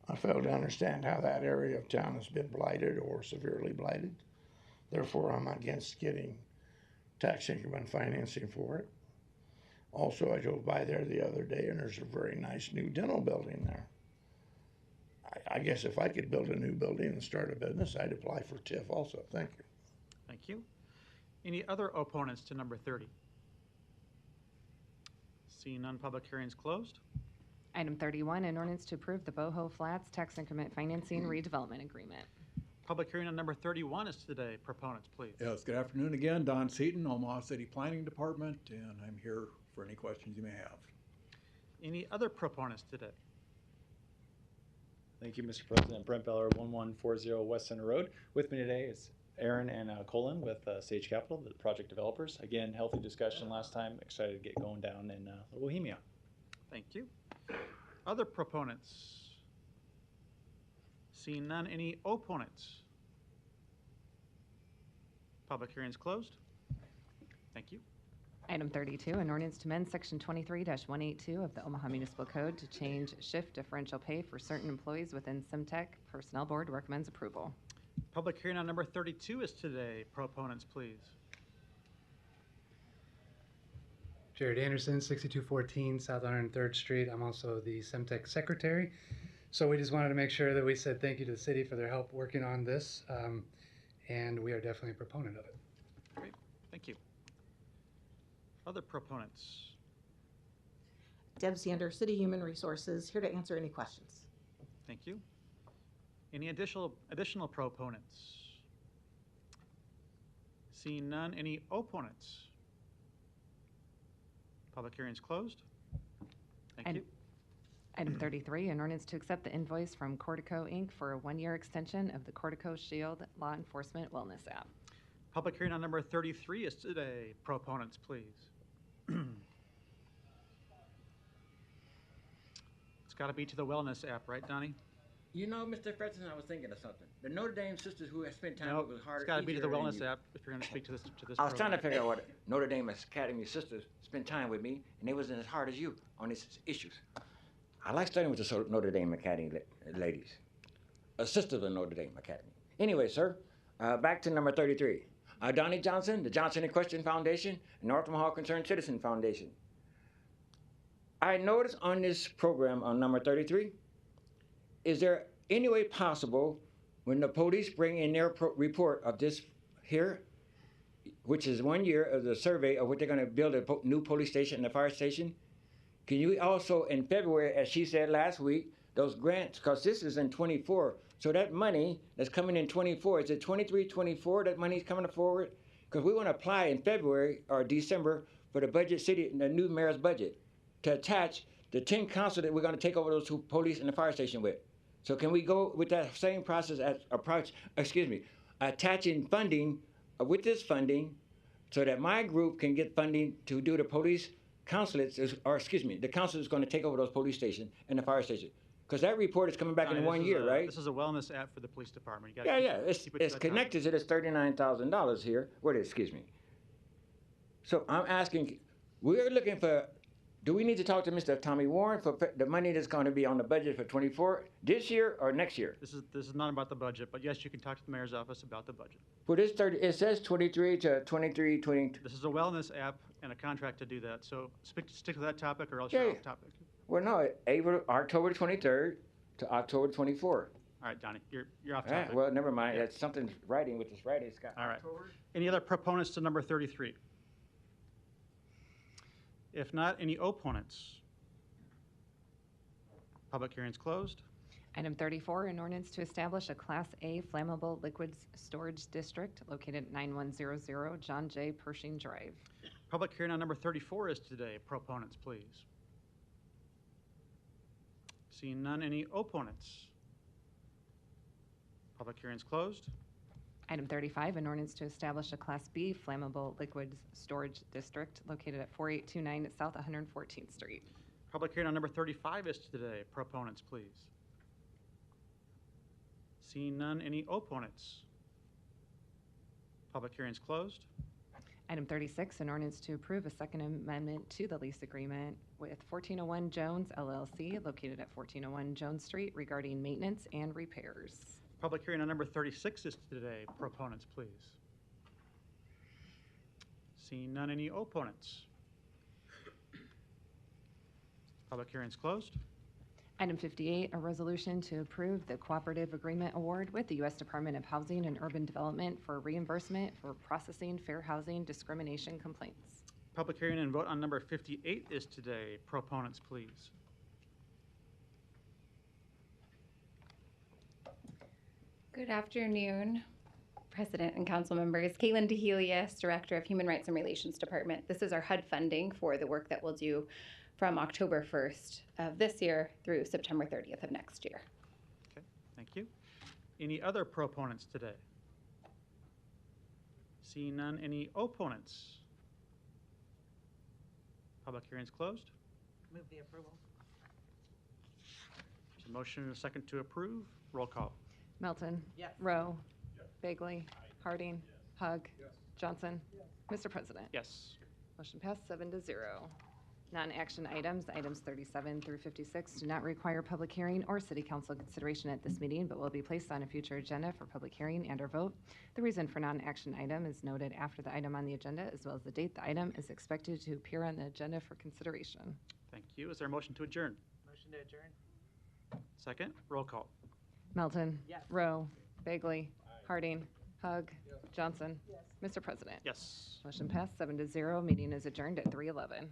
I fail to understand how that area of town has been blighted or severely blighted. Therefore, I'm against getting tax increment financing for it. Also, I drove by there the other day and there's a very nice new dental building there. I guess if I could build a new building and start a business, I'd apply for TIF also. Thank you.
Thank you. Any other opponents to number 30? Seeing none, public hearings closed.
Item 31, an ordinance to approve the Boho Flats Tax Increment Financing Redevelopment Agreement.
Public hearing on number 31 is today. Proponents, please.
Yes, good afternoon again. Don Seaton, Omaha City Planning Department, and I'm here for any questions you may have.
Any other proponents today?
Thank you, Mr. President. Brent Beller, 1140 West Center Road. With me today is Aaron and Colin with Sage Capital, the project developers. Again, healthy discussion last time. Excited to get going down in Little Bohemia.
Thank you. Other proponents? Seeing none, any opponents? Public hearings closed. Thank you.
Item 32, an ordinance to amend Section 23-182 of the Omaha Municipal Code to change shift differential pay for certain employees within SimTech. Personnel Board recommends approval.
Public hearing on number 32 is today. Proponents, please.
Jared Anderson, 6214 South 103rd Street. I'm also the SimTech secretary. So we just wanted to make sure that we said thank you to the city for their help working on this, and we are definitely a proponent of it.
Great, thank you. Other proponents?
Deb Sander, City Human Resources, here to answer any questions.
Thank you. Any additional proponents? Seeing none, any opponents? Public hearing's closed. Thank you.
Item 33, an ordinance to accept the invoice from Cortico, Inc. for a one-year extension of the Cortico Shield Law Enforcement Wellness App.
Public hearing on number 33 is today. Proponents, please. It's got to be to the wellness app, right, Donnie?
You know, Mr. President, I was thinking of something. The Notre Dame sisters who have spent time
Nope,
with us harder.
it's got to be to the
easier than
wellness
you.
app if you're going to speak to this.
I was trying to
program.
figure out what Notre Dame Academy sisters spent time with me, and they wasn't as hard as you on these issues. I like studying with the Notre Dame Academy ladies. Sisters of Notre Dame Academy. Anyway, sir, back to number 33. Donnie Johnson, the Johnson Equestrian Foundation, and North Omaha Concerned Citizen Foundation. I noticed on this program on number 33, is there any way possible when the police bring in their report of this here, which is 1 year of the survey of what they're going to build a new police station and a fire station, can you also in February, as she said last week, those grants, because this is in 24, so that money that's coming in 24, is it 23, 24, that money's coming forward? Because we want to apply in February or December for the budget city, the new mayor's budget, to attach the 10 council that we're going to take over those two police and the fire station with. So can we go with that same process as attaching funding with this funding so that my group can get funding to do the police consulates, the council is going to take over those police stations and the fire station. Because that report is coming back in
Donnie,
1 year, right?
This is a wellness app for the police department. You
Yeah,
gotta
yeah,
keep it to
it's
that
connected to this $39,000 here. Excuse me. So I'm asking, we're looking for, do we need to talk to Mr. Tommy Warren for the money that's going to be on the budget for 24 this year or next year?
This is not about the budget, but yes, you can talk to the mayor's office about the budget.
For this 30, it says 23 to 23, 20.
This is a wellness app and a contract to do that. So stick to that topic or else
Yeah,
you're
yeah.
off topic.
Well, no, October 23rd to October 24th.
All right, Donnie, you're off topic.
Well, never mind. That's something's writing with this writing. It's got
All right. Any other proponents to number 33? If not, any opponents? Public hearing's closed.
Item 34, an ordinance to establish a Class A flammable liquids storage district located at 9100 John J. Pershing Drive.
Public hearing on number 34 is today. Proponents, please. Seeing none, any opponents? Public hearing's closed.
Item 35, an ordinance to establish a Class B flammable liquids storage district located at 4829 South 114th Street.
Public hearing on number 35 is today. Proponents, please. Seeing none, any opponents? Public hearing's closed.
Item 36, an ordinance to approve a second amendment to the lease agreement with 1401 Jones LLC located at 1401 Jones Street regarding maintenance and repairs.
Public hearing on number 36 is today. Proponents, please. Seeing none, any opponents? Public hearing is closed.
Item 58, a resolution to approve the cooperative agreement award with the U.S. Department of Housing and Urban Development for reimbursement for processing fair housing discrimination complaints.
Public hearing and vote on number 58 is today. Proponents, please.
Good afternoon, President and council members. Caitlin DeHelius, Director of Human Rights and Relations Department. This is our HUD funding for the work that we'll do from October 1st of this year through September 30th of next year.
Okay, thank you. Any other proponents today? Seeing none, any opponents? Public hearing is closed.
Move the approval.
There's a motion and a second to approve. Roll call.
Melton.
Yes.
Rowe. Bagley. Harding. Hug. Johnson. Mr. President.
Yes.
Motion passed 7-0. Non-action items, items 37 through 56, do not require public hearing or city council consideration at this meeting, but will be placed on a future agenda for public hearing and/or vote. The reason for non-action item is noted after the item on the agenda, as well as the date the item is expected to appear on the agenda for consideration.
Thank you. Is there a motion to adjourn?
Motion to adjourn.
Second. Roll call.
Melton.
Yes.
Rowe. Bagley. Harding. Hug. Johnson. Mr. President.
Yes.
Motion passed 7-0. Meeting is adjourned at 3:11.